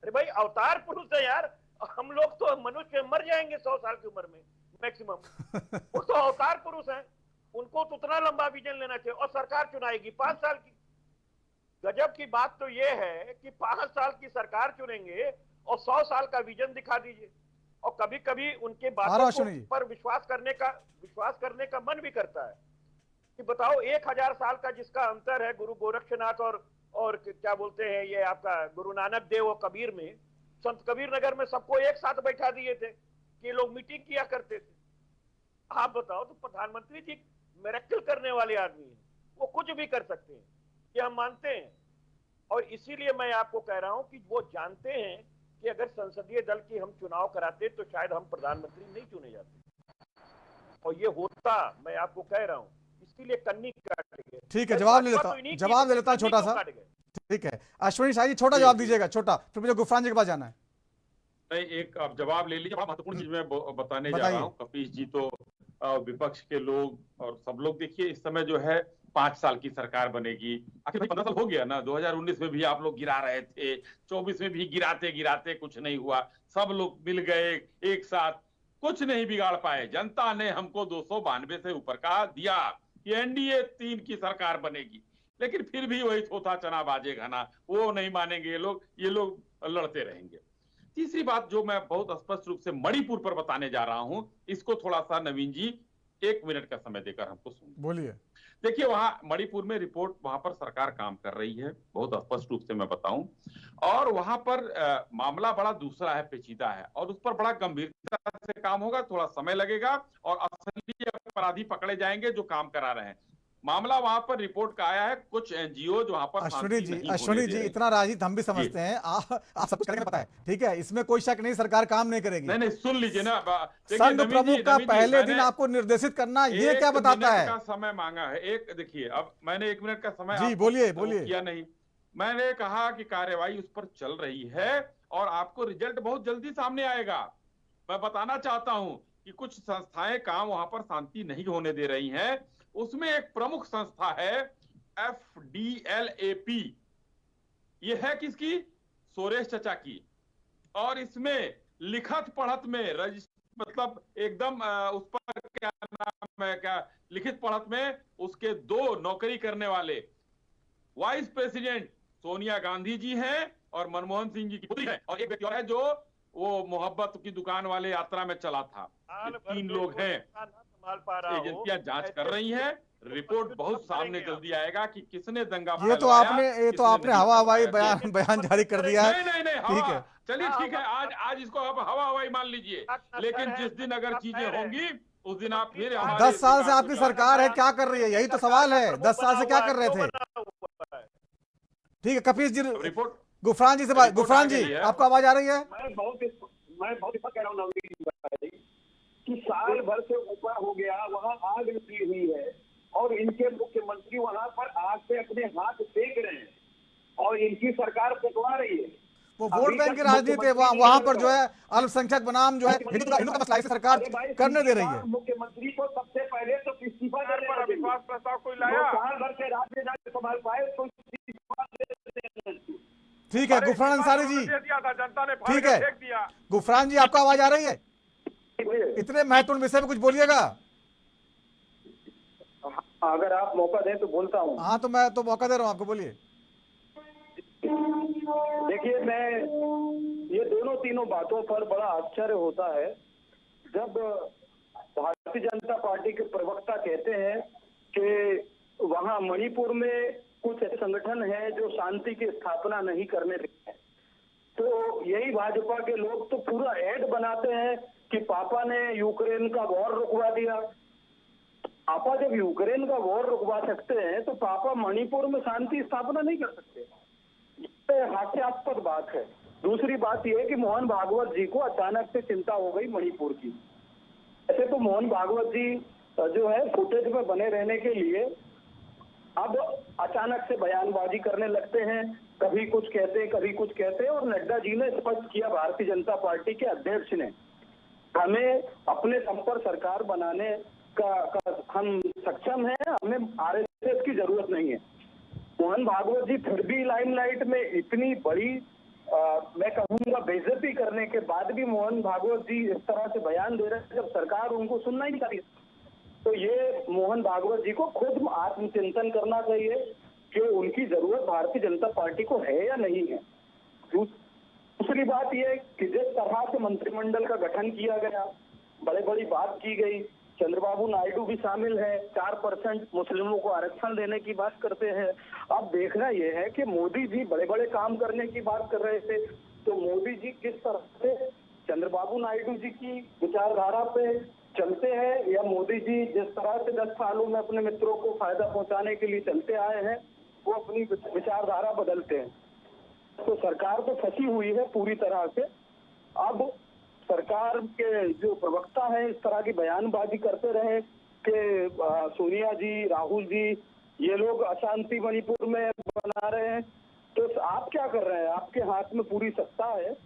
अरे भाई, अवतार पुरुष है यार। हम लोग तो मनुष्य मर जाएंगे 100 साल की उम्र में मैक्सिमम। वो तो अवतार पुरुष हैं, उनको तो उतना लंबा विजन लेना चाहिए। और सरकार चुनाएगी 5 साल की। गजब की बात तो ये है कि 5 साल की सरकार चुनेंगे और 100 साल का विजन दिखा दीजिए। और कभी कभी उनके बातों पर विश्वास करने का मन भी करता है कि बताओ, 1000 साल का जिसका अंतर है गुरु गोरक्षनाथ और क्या बोलते हैं ये आपका गुरु नानक देव और कबीर में, संत कबीर नगर में सबको एक साथ बैठा दिए थे कि लोग मीटिंग किया करते थे। आप बताओ, तो प्रधानमंत्री जी मिरेकल करने वाले आदमी हैं, वो कुछ भी कर सकते हैं, ये हम मानते हैं। और इसीलिए मैं आपको कह रहा हूं कि वो जानते हैं कि अगर संसदीय दल की हम चुनाव कराते तो शायद हम प्रधानमंत्री नहीं चुने जाते। और ये होता, मैं आपको कह रहा हूं, इसीलिए कन्नी काट गए। ठीक है, जवाब ले लेता हूं छोटा सा। ठीक है, अश्विनी शाह जी छोटा जवाब दीजिएगा, छोटा, फिर मुझे गुफरान जी के पास जाना है। नहीं, एक आप जवाब ले लीजिए। महत्वपूर्ण चीज मैं बताने जा रहा हूँ। कपिल जी तो विपक्ष के लोग और सब लोग, देखिए इस समय जो है 5 साल की सरकार बनेगी। आखिर भाई 15 साल हो गया ना। 2019 में भी आप लोग गिरा रहे थे, 24 में भी गिराते कुछ नहीं हुआ। सब लोग मिल गए एक साथ, कुछ नहीं बिगाड़ पाए। जनता ने हमको 292 से ऊपर का दिया कि एनडीए 3 की सरकार बनेगी, लेकिन फिर भी वही थोथा चना बाजे घना, वो नहीं मानेंगे ये लोग लड़ते रहेंगे। तीसरी बात जो मैं बहुत स्पष्ट रूप से मणिपुर पर बताने जा रहा हूं, इसको थोड़ा सा नवीन जी 1 मिनट का समय देकर हमको सुन। बोलिए। देखिए, वहां मणिपुर में रिपोर्ट, वहां पर सरकार काम कर रही है, बहुत स्पष्ट रूप से मैं बताऊं, और वहां पर मामला बड़ा दूसरा है, पेचीदा है, और उस पर बड़ा गंभीरता से काम होगा, थोड़ा समय लगेगा और असली अपराधी पकड़े जाएंगे जो काम करा रहे हैं। मामला वहां पर रिपोर्ट का आया है, कुछ एनजीओ जो वहां पर अश्विनी जी इतना राजनीति हम भी समझते हैं, आप सब कुछ करेंगे पता है, ठीक है, इसमें कोई शक नहीं, सरकार काम नहीं करेगी। नहीं, सुन लीजिए ना, संघ प्रमुख का पहले दिन आपको निर्देशित करना, ये क्या बताता है? का समय मांगा है, एक देखिए, अब मैंने 1 मिनट का समय जी बोलिए किया नहीं, मैंने कहा कि कार्यवाही उस पर चल रही है और आपको रिजल्ट बहुत जल्दी सामने आएगा। मैं बताना चाहता हूं कि कुछ संस्थाएं काम वहां पर शांति नहीं होने दे रही हैं, उसमें एक प्रमुख संस्था है FDLAP, ये है किसकी? सोरेश चचा की, और इसमें लिखत पढ़त में मतलब एकदम उस पर क्या नाम है, क्या लिखित पढ़त में उसके 2 नौकरी करने वाले वाइस प्रेसिडेंट सोनिया गांधी जी हैं और मनमोहन सिंह जी की पुत्री है, और एक व्यक्ति और है जो वो मोहब्बत की दुकान वाले यात्रा में चला था। 3 लोग हैं। एजेंसियां जांच कर रही हैं, रिपोर्ट बहुत सामने जल्दी आएगा कि किसने दंगा ये तो आपने हवा हवाई बयान जारी कर दिया है। नहीं, ठीक है, चलिए ठीक है, आज इसको आप हवा हवाई मान लीजिए, लेकिन जिस दिन अगर चीजें होंगी उस दिन आप फिर 10 साल से आपकी सरकार है, क्या कर रही है, यही तो सवाल है। 10 साल से क्या कर रहे थे? ठीक है, कपीश जी, रिपोर्ट गुफरान जी से बात। गुफरान जी, आपको आवाज आ रही है? मैं बहुत कह रहा हूँ नवीन भाई कि साल भर से ऊपर हो गया, वहाँ आग लगी हुई है और इनके मुख्यमंत्री वहाँ पर आग से अपने हाथ सेक रहे हैं और इनकी सरकार फुकवा रही है। वो वोट बैंक की राजनीति है, वहाँ पर जो है अल्पसंख्यक बनाम जो है हिंदू का मसला है, सरकार करने दे रही है। मुख्यमंत्री को सबसे पहले तो इस्तीफा देने पर अविश्वास प्रस्ताव कोई लाया, साल भर से राज्य संभाल पाए तो इस्तीफा दे। ठीक है गुफरान अंसारी जी, जनता ने ठीक है गुफरान जी, आपको आवाज आ रही है? इतने महत्वपूर्ण विषय पे कुछ बोलिएगा। अगर आप मौका दें तो बोलता हूँ। हाँ, तो मैं तो मौका दे रहा हूँ आपको, बोलिए। देखिए, मैं ये तीनों बातों पर बड़ा आश्चर्य होता है जब भारतीय जनता पार्टी के प्रवक्ता कहते हैं कि वहां मणिपुर में कुछ ऐसे संगठन हैं जो शांति की स्थापना नहीं करने देते हैं, तो यही भाजपा के लोग तो पूरा ऐड बनाते हैं कि पापा ने यूक्रेन का वॉर रुकवा दिया। पापा जब यूक्रेन का वॉर रुकवा सकते हैं तो पापा मणिपुर में शांति स्थापना नहीं कर सकते। ये हास्यास्पद बात है। दूसरी बात यह है कि मोहन भागवत जी को अचानक से चिंता हो गई मणिपुर की। ऐसे तो मोहन भागवत जी जो है फुटेज में बने रहने के लिए अब अचानक से बयानबाजी करने लगते हैं, कभी कुछ कहते हैं कभी कुछ कहते हैं। और नड्डा जी ने स्पष्ट किया, भारतीय जनता पार्टी के अध्यक्ष ने, हमें अपने दम पर सरकार बनाने का हम सक्षम हैं, हमें आरएसएस की जरूरत नहीं है। मोहन भागवत जी फिर भी लाइमलाइट में इतनी बड़ी मैं कहूंगा बेइज्जती करने के बाद भी मोहन भागवत जी इस तरह से बयान दे रहे हैं जब सरकार उनको सुनना ही नहीं चाहती। तो ये मोहन भागवत जी को खुद आत्मचिंतन करना चाहिए कि उनकी जरूरत भारतीय जनता पार्टी को है या नहीं है। दूसरी बात यह कि जिस तरह से मंत्रिमंडल का गठन किया गया, बड़ी बात की गई, चंद्रबाबू नायडू भी शामिल है, 4% मुस्लिमों को आरक्षण देने की बात करते हैं। अब देखना यह है कि मोदी जी बड़े काम करने की बात कर रहे थे, तो मोदी जी किस तरह से चंद्रबाबू नायडू जी की विचारधारा पे चलते हैं, या मोदी जी जिस तरह से 10 सालों में अपने मित्रों को फायदा पहुंचाने के लिए चलते आए हैं वो अपनी विचारधारा बदलते हैं। तो सरकार तो फंसी हुई है पूरी तरह से। अब सरकार के जो प्रवक्ता हैं इस तरह की बयानबाजी करते रहे कि सोनिया जी, राहुल जी, ये लोग अशांति मणिपुर में बना रहे हैं, तो आप क्या कर रहे हैं? आपके हाथ में पूरी सत्ता है,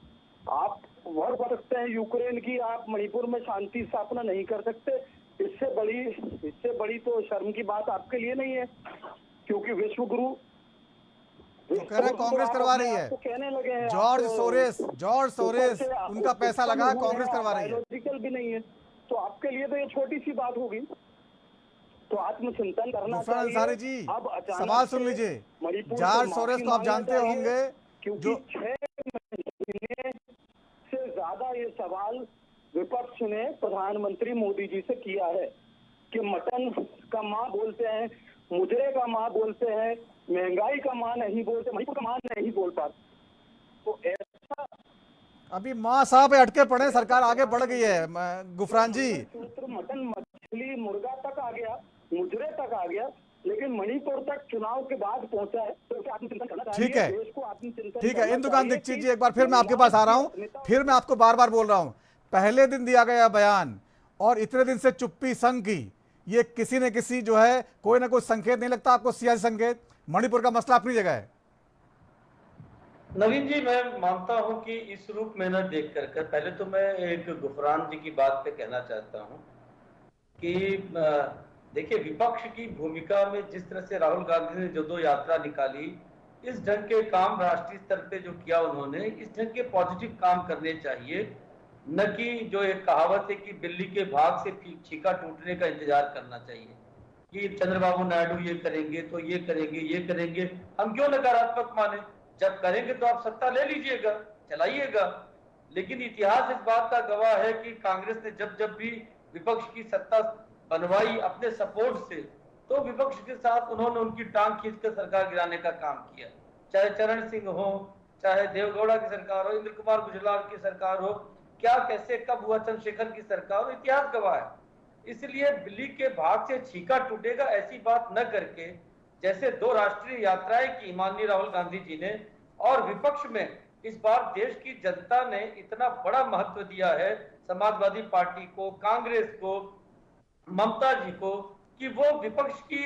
आप वॉर कर सकते हैं यूक्रेन की, आप मणिपुर में शांति स्थापना नहीं कर सकते। इससे बड़ी तो शर्म की बात आपके लिए नहीं है, क्योंकि विश्व गुरु तो कह रहे कांग्रेस करवा रही है, कहने लगे हैं जॉर्ज सोरेस उनका पैसा लगा, कांग्रेस करवा रही है। लॉजिकल भी नहीं है, तो आपके लिए तो ये छोटी सी बात होगी। तो आत्मचिंतन करना चाहिए। अंसारी जी, सवाल सुन लीजिए। जॉर्ज सोरेस को आप जानते होंगे, क्योंकि 6 महीने से ज्यादा ये सवाल विपक्ष ने प्रधानमंत्री मोदी जी से किया है कि मटन का माँ बोलते हैं, मुजरे का माँ बोलते हैं, महंगाई का माँ नहीं बोलते, मणिपुर का माँ नहीं बोल पाते। तो ऐसा अभी माँ साहब अटके पड़े, सरकार आगे बढ़ गई है गुफरान जी। सूत्र मटन, मछली, मुर्गा तक आ गया, मुजरे तक आ गया, लेकिन मणिपुर तक चुनाव के बाद पहुंचा है। तो उसे आत्मचिंतन करना चाहिए, ठीक है, देश को आत्मचिंतन ठीक है। करना इंदुकान चाहिए दीक्षित कि जी, एक बार फिर मैं आपके पास आ रहा हूं, फिर मैं आपको बार बार बोल रहा हूं, पहले दिन दिया गया बयान और इतने दिन से चुप्पी संघ की, ये किसी न किसी जो है कोई ना कोई संकेत नहीं लगता आपको, सियासी संकेत? मणिपुर का मसला अपनी जगह है। नवीन जी, मैं मानता हूं कि इस रूप में न देख कर पहले तो मैं एक गुफरान जी की बात पे कहना चाहता हूं कि देखिए, विपक्ष की भूमिका में जिस तरह से राहुल गांधी ने जो यात्रा निकाली, इस ढंग के काम राष्ट्रीय स्तर पे जो किया उन्होंने, इस ढंग के पॉजिटिव काम करने चाहिए, न कि जो एक कहावत है कि बिल्ली के भाग से छीका टूटने का इंतजार करना चाहिए कि चंद्रबाबू नायडू ये करेंगे तो ये करेंगे, ये करेंगे। हम क्यों नकारात्मक माने? जब करेंगे तो आप सत्ता ले लीजिएगा, चलाइएगा। लेकिन इतिहास इस बात का गवाह है कि कांग्रेस ने जब जब भी विपक्ष की सत्ता बनवाई अपने सपोर्ट से, तो विपक्ष के साथ उन्होंने उनकी टांग खींचकर सरकार गिराने का काम किया। चाहे चरण सिंह हो, चाहे देवगौड़ा की सरकार हो, इंद्र कुमार गुजराल की सरकार हो, क्या कैसे कब हुआ चंद्रशेखर की सरकार हो, इतिहास गवाह है। इसलिए बिल्ली के भाग से छीका टूटेगा ऐसी बात न करके, जैसे 2 राष्ट्रीय यात्राएं की माननीय राहुल गांधी जी ने, और विपक्ष में इस बार देश की जनता ने इतना बड़ा महत्व दिया है समाजवादी पार्टी को, कांग्रेस को, ममता जी को, कि वो विपक्ष की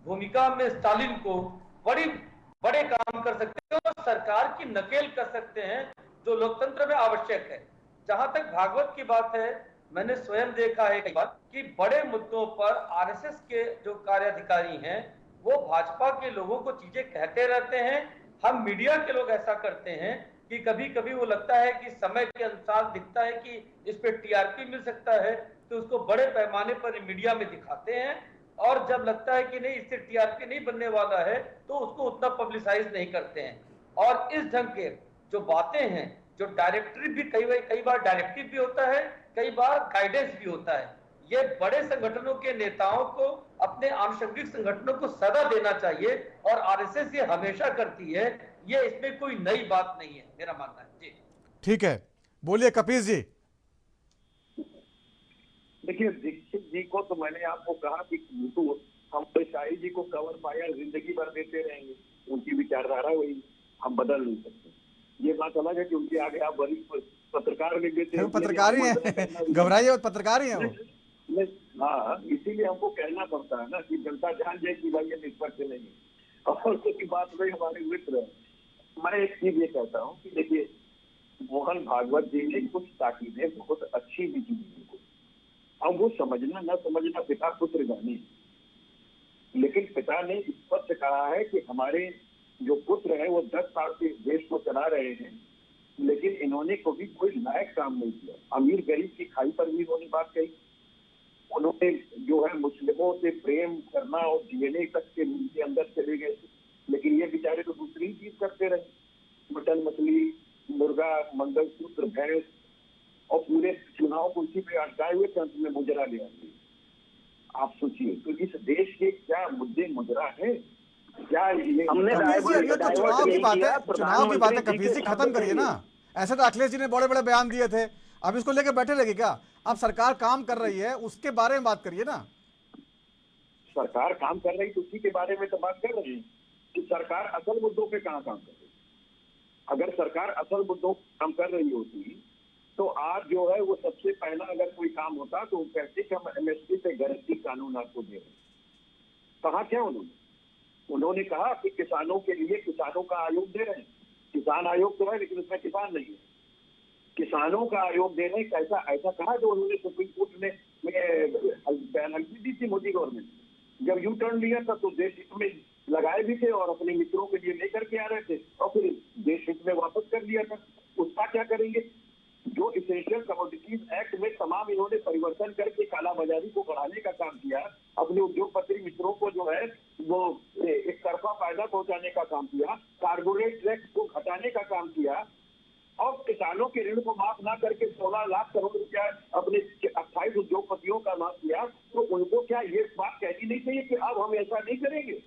भूमिका में स्टालिन को बड़े काम कर सकते हैं और सरकार की नकेल कर सकते हैं, जो लोकतंत्र में आवश्यक है। जहां तक भागवत की बात है, मैंने स्वयं देखा है कई बार कि बड़े मुद्दों पर आरएसएस के जो कार्याधिकारी हैं वो भाजपा के लोगों को चीजें कहते रहते हैं। हम मीडिया के लोग ऐसा करते हैं कि कभी कभी वो लगता है कि समय के अनुसार दिखता है कि इस पे टीआरपी मिल सकता है, तो उसको बड़े पैमाने पर मीडिया में दिखाते हैं, और जब लगता है कि नहीं इससे टीआरपी नहीं बनने वाला है तो उसको उतना पब्लिसाइज नहीं करते हैं। और इस ढंग के जो बातें हैं, जो डायरेक्टिव भी कई बार डायरेक्टिव भी होता है, कई बार गाइडेंस भी होता है, ये बड़े संगठनों के नेताओं को, अपने आनुषंगिक संगठनों को सदा देना चाहिए, और आरएसएस ये हमेशा करती है, ये इसमें कोई नई बात नहीं है, मेरा मानना है जी। ठीक है, बोलिए कपीस जी। देखिए, दीक्षित जी को तो मैंने आपको कहा कि हम शाही जी को कवर पाया जिंदगी भर देते रहेंगे, उनकी विचारधारा वही, हम बदल नहीं सकते। ये बात अलग है कि उनके आगे आप वरिष्ठ पत्रकार लिख देते हैं, पत्रकार ही है, घबराइए, पत्रकार ही है वो। हाँ, इसीलिए हमको कहना पड़ता है ना कि जनता जान जाए कि भाई ये निष्पक्ष नहीं है। और उसकी बात में हमारे मित्र है, मैं एक चीज ये कहता हूँ कि देखिए, मोहन भागवत जी ने कुछ ताकीदें बहुत अच्छी भी की उनको। अब वो समझना न समझना पिता पुत्र जाने, लेकिन पिता ने स्पष्ट कहा है कि हमारे जो पुत्र है वो 10 साल से देश को चला रहे हैं, लेकिन इन्होंने कभी कोई लायक काम नहीं किया। अमीर गरीब की खाई पर भी इन्होंने बात कही। उन्होंने जो है मुस्लिमों से प्रेम करना और डीएनए तक के उनके अंदर चले गए, लेकिन ये बेचारे तो दूसरी चीज करते रहे, मटन, मछली, मुर्गा, मंगलसूत्र, भैंस, और पूरे चुनाव को उसी पे अटकाए हुए अंत में मुजरा ले आते। आप सोचिए, तो इस देश के क्या मुद्दे मुजरा है? क्या हमने ये तो चुनाव की बात है कपीस जी, खत्म करिए ना। ऐसे तो अखिलेश जी ने बड़े बड़े बयान दिए थे, अब इसको लेकर बैठे रहेगी क्या? अब सरकार काम कर रही है, उसके बारे में बात करिए ना। सरकार काम कर रही तो उसी के बारे में तो बात कर रहे हैं कि सरकार असल मुद्दों पे कहाँ काम कर रही। अगर सरकार असल मुद्दों पर काम कर रही होती तो आज जो है वो सबसे पहला अगर कोई काम होता तो वो कहते कि हम एमएसपी पे गारंटी कानून आपको दे रहे हैं। कहा क्या उन्होंने कहा कि किसानों के लिए किसानों का आयोग दे रहे हैं। किसान आयोग तो है लेकिन उसमें किसान नहीं है। किसानों का आयोग दे रहे हैं, ऐसा कहा जो उन्होंने सुप्रीम कोर्ट में पेनल्टी दी थी मोदी गवर्नमेंट। जब यू टर्न लिया था तो देश हित में लगाए भी थे और अपने मित्रों के लिए लेकर के आ रहे थे, और फिर देश हित में वापस कर दिया था। उसका क्या करेंगे? जो इसेंशियल कमोडिटीज एक्ट में तमाम इन्होंने परिवर्तन करके कालाबाजारी को बढ़ाने का काम किया, अपने उद्योगपति मित्रों को जो है वो एक तरफा फायदा पहुंचाने का काम किया, कारपोरेट टैक्स को घटाने का काम किया, और किसानों के ऋण को माफ ना करके 16 लाख करोड़ रुपया अपने 28 उद्योगपतियों का माफ किया, तो उनको क्या ये बात कहनी नहीं चाहिए कि अब हम ऐसा नहीं करेंगे?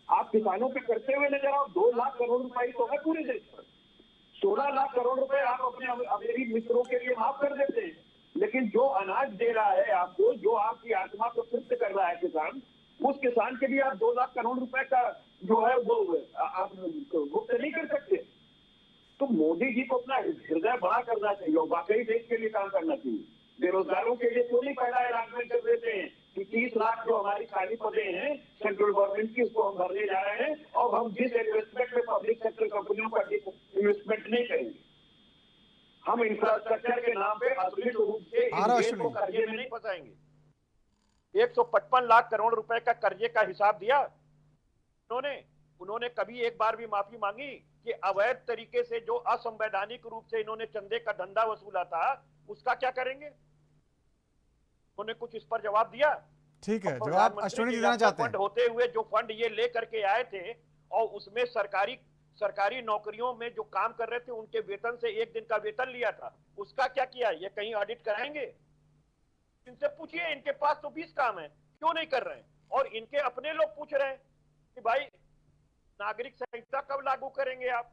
आप किसानों पे करते हुए नजर आओ। 2 लाख करोड़ रुपए तो है पूरे देश पर, 16 लाख करोड़ रुपए आप अपने अमेरिकी मित्रों के लिए माफ कर देते हैं, लेकिन जो अनाज दे रहा है आपको, जो आपकी आत्मा को तृप्त कर रहा है किसान, उस किसान के लिए आप 2 लाख करोड़ रुपए का जो है वो आप गुप्त नहीं कर सकते। तो मोदी जी को अपना हृदय बड़ा करना चाहिए और वाकई देश के लिए काम करना चाहिए। बेरोजगारों के लिए क्यों नहीं पहला अनाउंसमेंट कर देते हैं कि 30 लाख जो हमारी खाली पदे हैं सेंट्रल गवर्नमेंट की, उसको हम भरने जा रहे हैं और हम जिस इन्वेस्टमेंट में पब्लिक सेक्टर कंपनियों का इन्वेस्टमेंट नहीं करेंगे, हम इंफ्रास्ट्रक्चर के नाम पे असली रूप से इस देश को कर्जे में नहीं फंसाएंगे। 155 लाख करोड़ रुपए का कर्जे का हिसाब दिया उन्होंने कभी एक बार भी माफी मांगी कि अवैध तरीके से जो असंवैधानिक रूप से इन्होंने चंदे का धंधा वसूला था उसका क्या करेंगे? उन्होंने कुछ इस पर जवाब दिया? ठीक है, जवाब अश्विनी जी देना चाहते हैं। फंड होते हुए जो फंड ये ले करके आए थे और उसमें सरकारी नौकरियों में जो काम कर रहे थे उनके वेतन से 1 दिन का वेतन लिया था, उसका क्या किया? ये कहीं ऑडिट कराएंगे? इनसे पूछिए, इनके पास तो 20 काम है, क्यों नहीं कर रहे हैं? और इनके अपने लोग पूछ रहे हैं कि भाई नागरिक संहिता कब लागू करेंगे आप?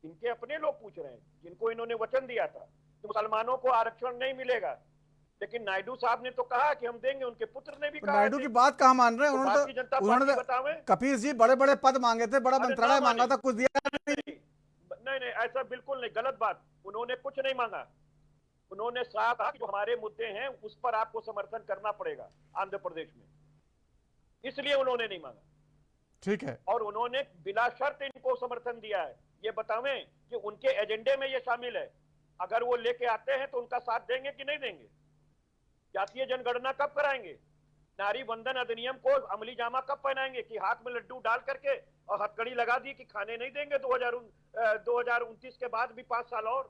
इनके अपने लोग पूछ रहे हैं जिनको इन्होंने वचन दिया था कि मुसलमानों को आरक्षण नहीं मिलेगा, लेकिन नायडू साहब ने तो कहा कि हम देंगे, उनके पुत्र ने भी कहा। नायडू की बात कहाँ मान रहे हैं? उन्होंने कपिल जी बड़े बड़े पद मांगे थे, बड़ा मंत्रालय मांगा था, कुछ दिया नहीं, ऐसा बिल्कुल नहीं, गलत बात। उन्होंने कुछ नहीं मांगा। उन्होंने साफ कहा कि जो हमारे मुद्दे हैं उस पर आपको समर्थन करना पड़ेगा आंध्र प्रदेश में, इसलिए उन्होंने नहीं मांगा। ठीक है, और उन्होंने बिला शर्त इनको समर्थन दिया है। ये बतावें कि उनके एजेंडे में ये शामिल है, अगर वो लेके आते हैं तो उनका साथ देंगे कि नहीं देंगे? जातीय जनगणना कब कराएंगे? नारी बंधन अधिनियम को अमली जामा कब पहनाएंगे कि हाथ में लड्डू डाल करके और हथकड़ी लगा दी कि खाने नहीं देंगे 2029 के बाद भी 5 साल और?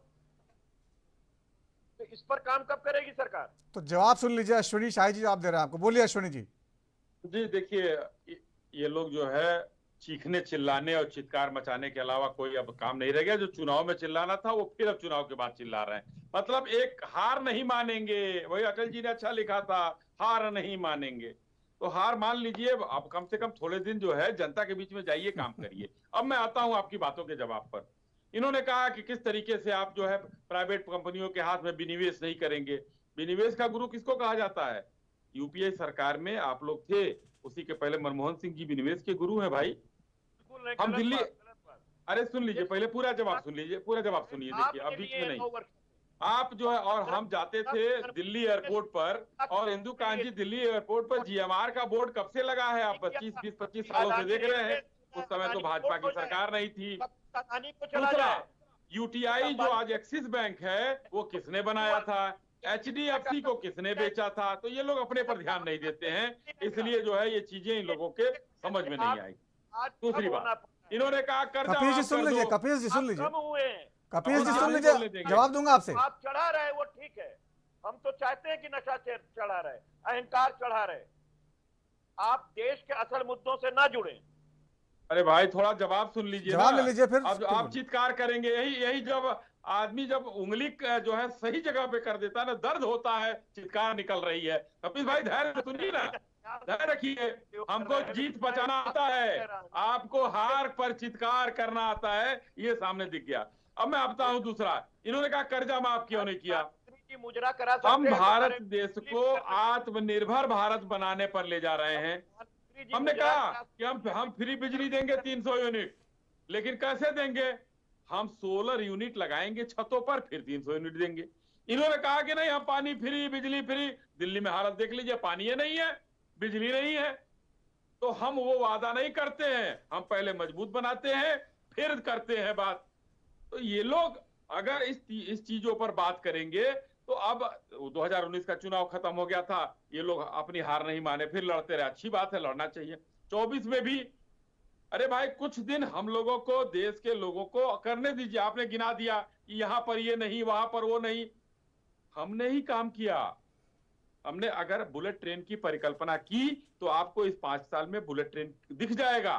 तो इस पर काम कब करेगी सरकार? तो जवाब सुन लीजिए, अश्विनी शाही जी जवाब दे रहे हैं आपको, बोलिए अश्विनी जी। जी देखिए, ये लोग जो है चीखने चिल्लाने और चित्कार मचाने के अलावा कोई अब काम नहीं रह गया। जो चुनाव में चिल्लाना था वो फिर अब चुनाव के बाद चिल्ला रहे हैं। मतलब एक हार नहीं मानेंगे, वही अटल जी ने अच्छा लिखा था, हार नहीं मानेंगे। तो हार मान लीजिए, अब कम से कम थोड़े दिन जो है जनता के बीच में जाइए, काम करिए। अब मैं आता हूं आपकी बातों के जवाब पर। इन्होंने कहा कि किस तरीके से आप जो है प्राइवेट कंपनियों के हाथ में विनिवेश नहीं करेंगे। विनिवेश का गुरु किसको कहा जाता है? यूपीए सरकार में आप लोग थे, उसी के पहले मनमोहन सिंह जी विनिवेश के गुरु हैं भाई। हम दिल्ली, अरे सुन लीजिए, पहले पूरा जवाब सुन लीजिए, पूरा जवाब सुनिए। देखिए अब बीच में नहीं, आप जो है, और हम जाते थे दिल्ली एयरपोर्ट पर, और इंदु कांजी दिल्ली एयरपोर्ट पर जीएमआर का बोर्ड कब से लगा है? आप 20-25 सालों से देख रहे हैं। उस समय तो भाजपा की सरकार नहीं थी। दूसरा, यूटीआई जो आज एक्सिस बैंक है वो किसने बनाया था? HDFC को किसने बेचा था? तो ये लोग अपने पर ध्यान नहीं देते हैं, इसलिए जो है ये चीजें इन लोगों के समझ में नहीं आई। दूसरी बात, इन्होंने कहा कपिल जी सुन लीजिए, कपिल जी सुन लीजिए, कपिल जी सुन लीजिए, जवाब दूंगा आपसे। आप चढ़ा रहे वो ठीक है, हम तो चाहते हैं कि नशा चढ़ा रहे, अहंकार चढ़ा रहे, आप देश के असल मुद्दों से ना जुड़े। अरे भाई थोड़ा जवाब सुन लीजिए, जवाब ले लीजिए फिर। अब आप चित्कार करेंगे, यही जब आदमी जब उंगली जो है सही जगह पे कर देता है ना, दर्द होता है, चित्कार निकल रही है। कपिल भाई धैर्य सुनिए ना, धैर्य रखिए। हमको जीत बचाना आता है, आपको हार पर चित्कार करना आता है, ये सामने दिख गया। अब मैं आता हूं दूसरा, इन्होंने कहा कर्जा माफ क्यों नहीं किया? मुजरा करा सकते हम भारत देश को आत्मनिर्भर भारत बनाने पर ले जा रहे हैं। हमने कहा कि हम फ्री बिजली देंगे 300 यूनिट, लेकिन कैसे देंगे? हम सोलर यूनिट लगाएंगे छतों पर, फिर 300 यूनिट देंगे। इन्होंने कहा कि नहीं, हम पानी फ्री, बिजली फ्री। दिल्ली में हालत देख लीजिए, पानी ये नहीं है, बिजली नहीं है। तो हम वो वादा नहीं करते हैं, हम पहले मजबूत बनाते हैं फिर करते हैं बात। तो ये लोग अगर इस चीजों पर बात करेंगे तो अब 2019 का चुनाव खत्म हो गया था, ये लोग अपनी हार नहीं माने, फिर लड़ते रहे। अच्छी बात है, लड़ना चाहिए। 24 में भी, अरे भाई कुछ दिन हम लोगों को, देश के लोगों को करने दीजिए। आपने गिना दिया कि यहां पर ये नहीं, वहां पर वो नहीं, हमने ही काम किया। हमने अगर बुलेट ट्रेन की परिकल्पना की तो आपको इस 5 साल में बुलेट ट्रेन दिख जाएगा।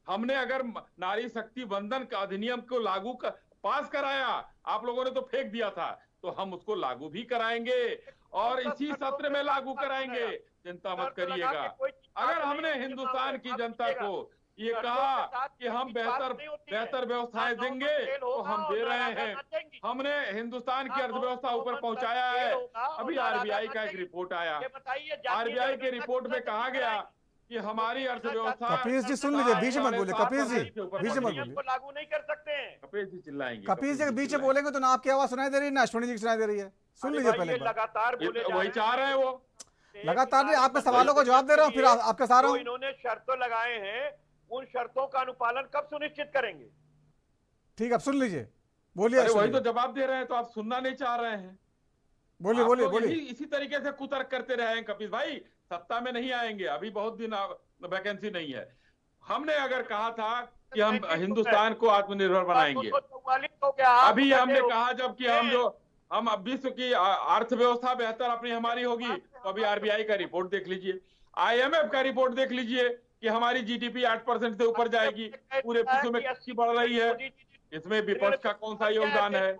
हमने अगर नारी शक्ति वंदन का अधिनियम को पास कराया, आप लोगों ने तो फेंक दिया था, तो हम उसको लागू भी कराएंगे। और इसी सत्र में लागू कराएंगे। चिंता मत करिएगा। अगर हमने हिंदुस्तान की जनता को ये कहा कि हम बेहतर व्यवस्थाएं देंगे तो हम दे रहे हैं। हमने हिंदुस्तान की अर्थव्यवस्था ऊपर पहुंचाया है। अभी आरबीआई का एक रिपोर्ट आया, आरबीआई के रिपोर्ट में कहा गया कि हमारी अर्थव्यवस्था। कपीस जी सुन लीजिए, बीच में मत बोलिए। कपीस जी बीच में मत बोलिए। लागू नहीं कर सकते हैं। कपीस जी चिल्लाएंगे। कपीस जी बीच में बोलेंगे तो ना आपकी आवाज सुनाई दे रही है ना अश्विनी जी की सुनाई दे रही है। सुन लीजिए पहले। लगातार बोले वही चाह रहे हैं वो। लगातार नहीं, आपके सवालों को जवाब दे रहा हूँ, फिर आपके सारा हूँ। इन्होंने शर्तों लगाए हैं, उन शर्तों का अनुपालन कब सुनिश्चित करेंगे? ठीक है, अब सुन लीजिए, बोलिए। वही तो जवाब दे रहे हैं, तो आप सुनना नहीं चाह रहे हैं। बोलिए बोलिए बोलिए। इसी तरीके से कुतर्क करते रहे हैं कपिल भाई। सत्ता में नहीं आएंगे, अभी बहुत दिन वैकेंसी नहीं है। हमने अगर कहा था कि हम हिंदुस्तान को आत्मनिर्भर बनाएंगे, अभी हमने कहा जबकि हम अब विश्व की अर्थव्यवस्था बेहतर अपनी हमारी होगी, तो अभी आरबीआई का रिपोर्ट देख लीजिए, आईएमएफ का रिपोर्ट देख लीजिए कि हमारी जीडीपी 8% से ऊपर जाएगी। पूरे विश्व में कृषि बढ़ रही है। इसमें विपक्ष का कौन सा योगदान है?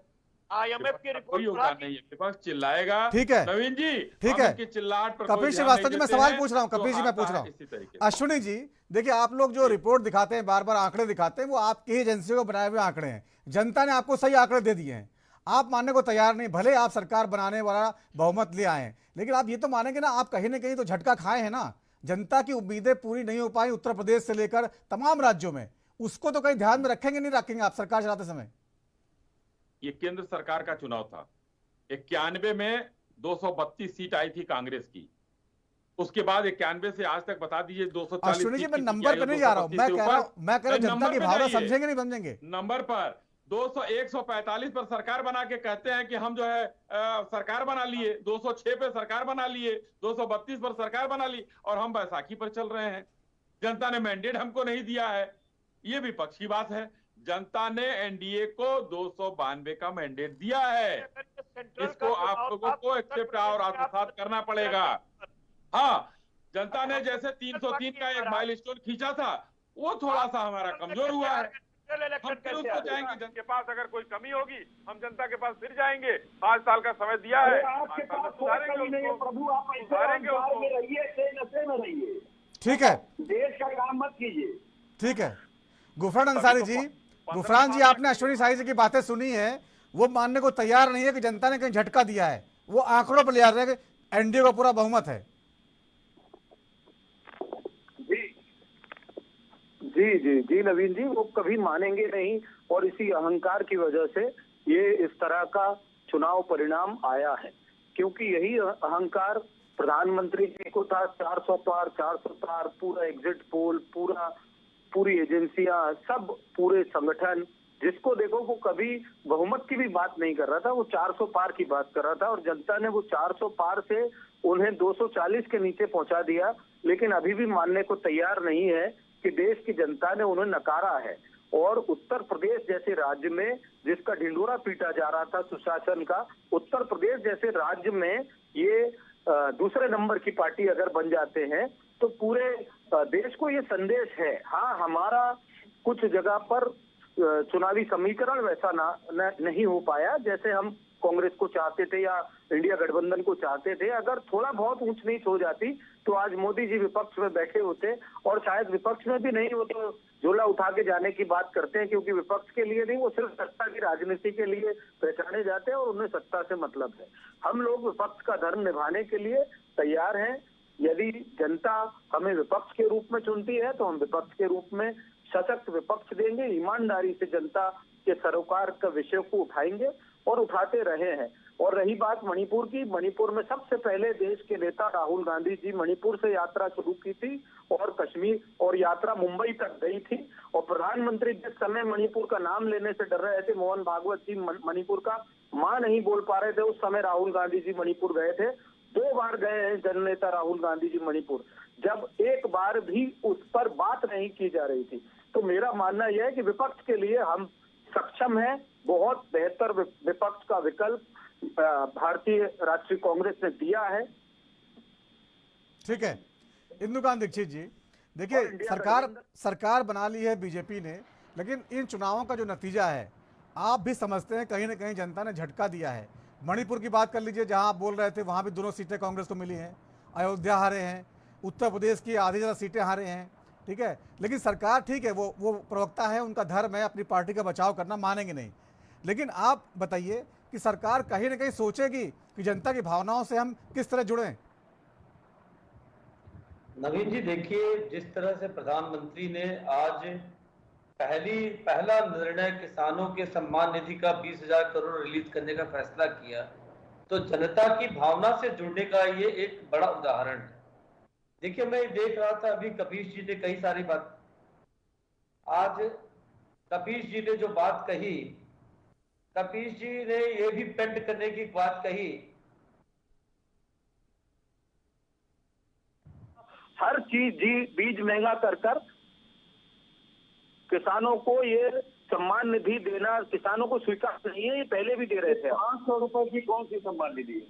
आईएमएफ की रिपोर्ट कोई योगदान नहीं है। विपक्ष चिल्लाएगा। ठीक है नवीन जी, ठीक है। चिल्लाहट पर कपिल श्रीवास्तव जी, मैं सवाल पूछ रहा हूँ। कपिल जी मैं पूछ रहा हूँ। अश्विनी जी देखिए, आप लोग जो रिपोर्ट दिखाते हैं, बार बार आंकड़े दिखाते हैं, वो आपकी ही एजेंसियों को बनाए हुए आंकड़े हैं। जनता ने आपको सही आंकड़े दे दिए हैं, आप मानने को तैयार नहीं। भले आप सरकार बनाने वाला बहुमत ले आए, लेकिन आप ये तो मानेंगे ना, आप कहीं ना कहीं तो झटका खाए हैं ना। जनता की उम्मीदें पूरी नहीं हो पाई उत्तर प्रदेश से लेकर तमाम राज्यों में, उसको तो कहीं ध्यान में रखेंगे नहीं रखेंगे आप सरकार चलाते समय? ये केंद्र सरकार का चुनाव था। 91 में 232 सीट आई थी कांग्रेस की। उसके बाद 91 से आज तक बता दीजिए 240। अश्विनी जी, मैं नंबर पे नहीं जा रहा हूं, मैं कह रहा हूं जनता की भावना समझेंगे नहीं समझेंगे। नंबर पर 145 पर सरकार बना के कहते हैं कि हम जो है सरकार बना लिए, 206 पे सरकार बना लिए, 232 पर सरकार बना ली, और हम बैसाखी पर चल रहे हैं। जनता ने मैंडेट हमको नहीं दिया है, ये विपक्ष की बात है। जनता ने एनडीए को 292 का मैंडेट दिया है। इसको आप लोगों को एक्सेप्ट और आत्मसात करना पड़ेगा। हाँ, जनता ने जैसे 303 का एक माइलस्टोन खींचा था, वो थोड़ा सा हमारा कमजोर हुआ है। हम फिर उसको जाएंगे। जनता के पास अगर कोई कमी होगी, हम जनता के पास फिर जाएंगे। 5 साल का समय दिया है, आपके पास कोई कमी नहीं है प्रभु, आप ऐसे अहंकार में रहिए, नशे में रहिए। ठीक है, देश का काम मत कीजिए। ठीक है। गुफरान अंसारी जी, गुफरान जी, आपने अश्विनी शाही जी की बातें सुनी है, वो मानने को तैयार नहीं है कि जनता ने कहीं झटका दिया है। वो आंकड़ों पर ले आ रहे हैं कि एनडीए का पूरा बहुमत है। जी जी जी नवीन जी, वो कभी मानेंगे नहीं, और इसी अहंकार की वजह से ये इस तरह का चुनाव परिणाम आया है। क्योंकि यही अहंकार प्रधानमंत्री जी को था। 400 पार, पूरा एग्जिट पोल, पूरी एजेंसियां, सब पूरे संगठन, जिसको देखो वो कभी बहुमत की भी बात नहीं कर रहा था, वो 400 पार की बात कर रहा था। और जनता ने वो 400 पार से उन्हें 240 के नीचे पहुंचा दिया। लेकिन अभी भी मानने को तैयार नहीं है कि देश की जनता ने उन्हें नकारा है। और उत्तर प्रदेश जैसे राज्य में, जिसका ढिंढोरा पीटा जा रहा था सुशासन का, उत्तर प्रदेश जैसे राज्य में ये दूसरे नंबर की पार्टी अगर बन जाते हैं, तो पूरे देश को ये संदेश है। हाँ, हमारा कुछ जगह पर चुनावी समीकरण वैसा नहीं हो पाया जैसे हम कांग्रेस को चाहते थे या इंडिया गठबंधन को चाहते थे। अगर थोड़ा बहुत ऊंच नीच हो जाती तो आज मोदी जी विपक्ष में बैठे होते, और शायद विपक्ष में भी नहीं, वो तो झोला उठा के जाने की बात करते हैं, क्योंकि विपक्ष के लिए नहीं, वो सिर्फ सत्ता की राजनीति के लिए पहचाने जाते हैं और उन्हें सत्ता से मतलब है। हम लोग विपक्ष का धर्म निभाने के लिए तैयार हैं। यदि जनता हमें विपक्ष के रूप में चुनती है तो हम विपक्ष के रूप में सशक्त विपक्ष देंगे, ईमानदारी से जनता के सरोकार का विषय को उठाएंगे और उठाते रहे हैं। और रही बात मणिपुर की, मणिपुर में सबसे पहले देश के नेता राहुल गांधी जी मणिपुर से यात्रा शुरू की थी और कश्मीर, और यात्रा मुंबई तक गई थी। और प्रधानमंत्री जिस समय मणिपुर का नाम लेने से डर रहे थे, मोहन भागवत जी मणिपुर का मां नहीं बोल पा रहे थे, उस समय राहुल गांधी जी मणिपुर गए थे। 2 बार गए हैं जननेता राहुल गांधी जी मणिपुर, जब एक बार भी उस पर बात नहीं की जा रही थी। तो मेरा मानना यह है कि विपक्ष के लिए हम सक्षम हैं। बहुत बेहतर विपक्ष का विकल्प भारतीय राष्ट्रीय कांग्रेस ने दिया है। ठीक है, इंदुकांत दीक्षित जी, देखिए सरकार बना ली है बीजेपी ने, लेकिन इन चुनावों का जो नतीजा है, आप भी समझते हैं कहीं ना कहीं जनता ने झटका दिया है। मणिपुर की बात कर लीजिए, जहां आप बोल रहे थे वहां भी दोनों सीटें कांग्रेस को मिली हैं। अयोध्या हारे हैं, उत्तर प्रदेश की आधी ज़्यादा सीटें हारे हैं, ठीक है। लेकिन सरकार, ठीक है, वो प्रवक्ता है, उनका धर्म है अपनी पार्टी का बचाव करना, मानेंगे नहीं। लेकिन आप बताइए कि सरकार कहीं ना कहीं सोचेगी कि जनता की भावनाओं से हम किस तरह जुड़ें। नवीन जी, देखिए, जिस तरह से प्रधानमंत्री ने आज पहला निर्णय किसानों के सम्मान निधि का 20,000 करोड़ रिलीज करने का फैसला किया, तो जनता की भावना से जुड़ने का ये एक बड़ा उदाहरण है। देखिए, मैं देख रहा था अभी कपीश जी ने कई सारी बात, आज कपीश जी ने जो बात कही, कपीश जी ने ये भी पेंट करने की बात कही। हर चीज बीज महंगा कर किसानों को ये सम्मान निधि देना किसानों को स्वीकार नहीं है। ये पहले भी दे रहे थे। 500 रुपए की कौन सी सम्मान निधि है?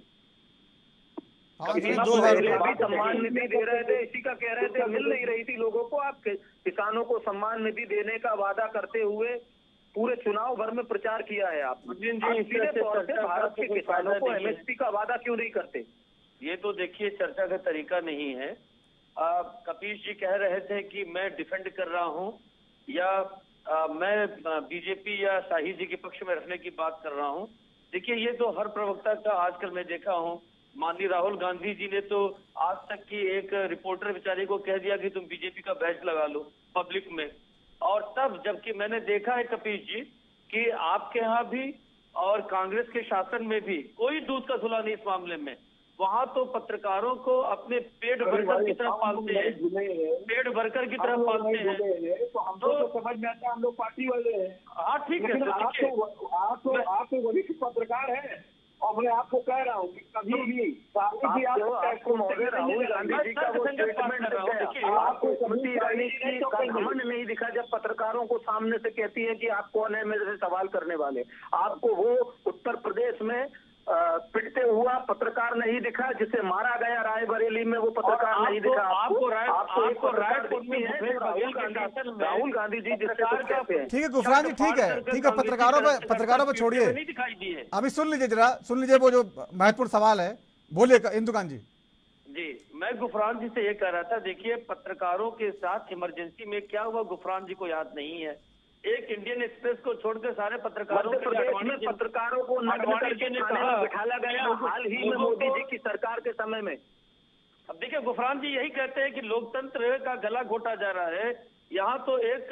पहले भी सम्मान निधि दे रहे थे, इसी का कह रहे थे, मिल नहीं रही थी लोगों को। आप किसानों को सम्मान निधि देने का वादा करते हुए पूरे चुनाव भर में प्रचार किया है आपने। भारत के किसानों को एमएसपी का वादा क्यों नहीं करते? ये तो देखिए चर्चा का तरीका नहीं है। कपीश जी कह रहे थे कि मैं डिफेंड कर रहा हूं या मैं बीजेपी या शाही जी के पक्ष में रखने की बात कर रहा हूं। देखिए, ये तो हर प्रवक्ता का आजकल मैं देखा हूं। माननीय राहुल गांधी जी ने तो आज तक की एक रिपोर्टर बेचारी को कह दिया कि तुम बीजेपी का बैच लगा लो पब्लिक में। और तब जबकि मैंने देखा है कपीश जी कि आपके यहाँ भी और कांग्रेस के शासन में भी कोई दूध का धुला नहीं इस मामले में। वहां तो पत्रकारों को अपने पेट वर्कर की तरफ पालते हैं, पेट वर्कर की तरफ पालते हैं। तो हम तो समझ में आता है, हम लोग पार्टी वाले हैं। हाँ, ठीक है। आप तो वरिष्ठ पत्रकार हैं और मैं आपको कह रहा हूँ कि कभी भी आपको राहुल गांधी जी का वो स्टेटमेंट आपको स्मृति ईरानी का घमंड नहीं दिखा जब पत्रकारों को सामने से कहती है कि आप कौन है मेरे से सवाल करने वाले। आपको वो उत्तर प्रदेश में पिटते हुआ पत्रकार नहीं दिखा जिसे मारा गया रायबरेली में, वो पत्रकार नहीं दिखा आपको राहुल गांधी जी जिसे कहते हैं। ठीक है गुफरान जी, ठीक है, पत्रकारों पे छोड़िए। अभी सुन लीजिए वो जो महत्वपूर्ण सवाल है, बोलिए इंदुकान जी। जी, मैं गुफरान जी से ये कह रहा था, देखिए पत्रकारों के साथ इमरजेंसी में क्या हुआ गुफरान जी को याद नहीं है। एक इंडियन एक्सप्रेस को छोड़कर सारे पत्रकारों को बिठाला गया हाल ही में मोदी जी की सरकार के समय में। अब देखिए गुफरान जी यही कहते हैं कि लोकतंत्र का गला घोटा जा रहा है। यहाँ तो एक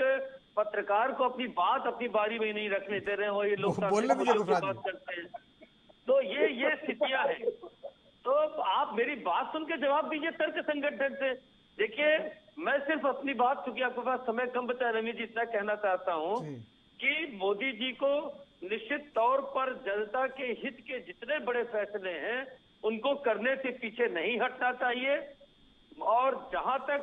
पत्रकार को अपनी बात अपनी बारी में नहीं रखने दे रहे हो, ये लोग बात करते हैं। तो ये स्थितियां हैं। तो आप मेरी बात सुन के जवाब दीजिए तर्क संगत ढंग से। देखिए, मैं सिर्फ अपनी बात, चूंकि आपके पास समय कम बचा है रवि जी, इतना कहना चाहता हूं कि मोदी जी को निश्चित तौर पर जनता के हित के जितने बड़े फैसले हैं उनको करने से पीछे नहीं हटना चाहिए। और जहां तक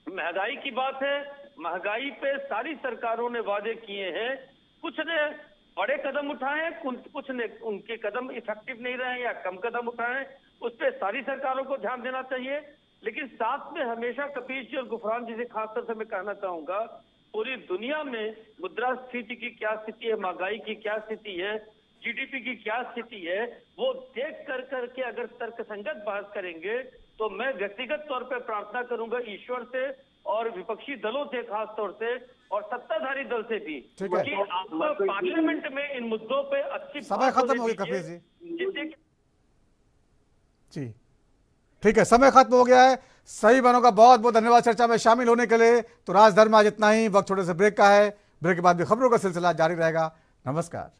महंगाई की बात है, महंगाई पे सारी सरकारों ने वादे किए हैं, कुछ ने बड़े कदम उठाए, कुछ ने उनके कदम इफेक्टिव नहीं रहे या कम कदम उठाए, उस पर सारी सरकारों को ध्यान देना चाहिए। लेकिन साथ में हमेशा कपीश जी और गुफरान जी से खासतौर से मैं कहना चाहूंगा, पूरी दुनिया में मुद्रास्फीति की क्या स्थिति है, महंगाई की क्या स्थिति है, जीडीपी की क्या स्थिति है, वो देख कर करके अगर तर्कसंगत बात करेंगे तो मैं व्यक्तिगत तौर पर प्रार्थना करूंगा ईश्वर से और विपक्षी दलों से खास तौर से और सत्ताधारी दल से भी कि आप पार्लियामेंट में इन मुद्दों पे अच्छी समय खत्म हो गया कपीश जी। ठीक है, समय खत्म हो गया है। सभी बहनों का बहुत बहुत धन्यवाद चर्चा में शामिल होने के लिए। तो राजधर्म आज इतना ही, वक्त छोटे से ब्रेक का है। ब्रेक के बाद भी खबरों का सिलसिला जारी रहेगा। नमस्कार।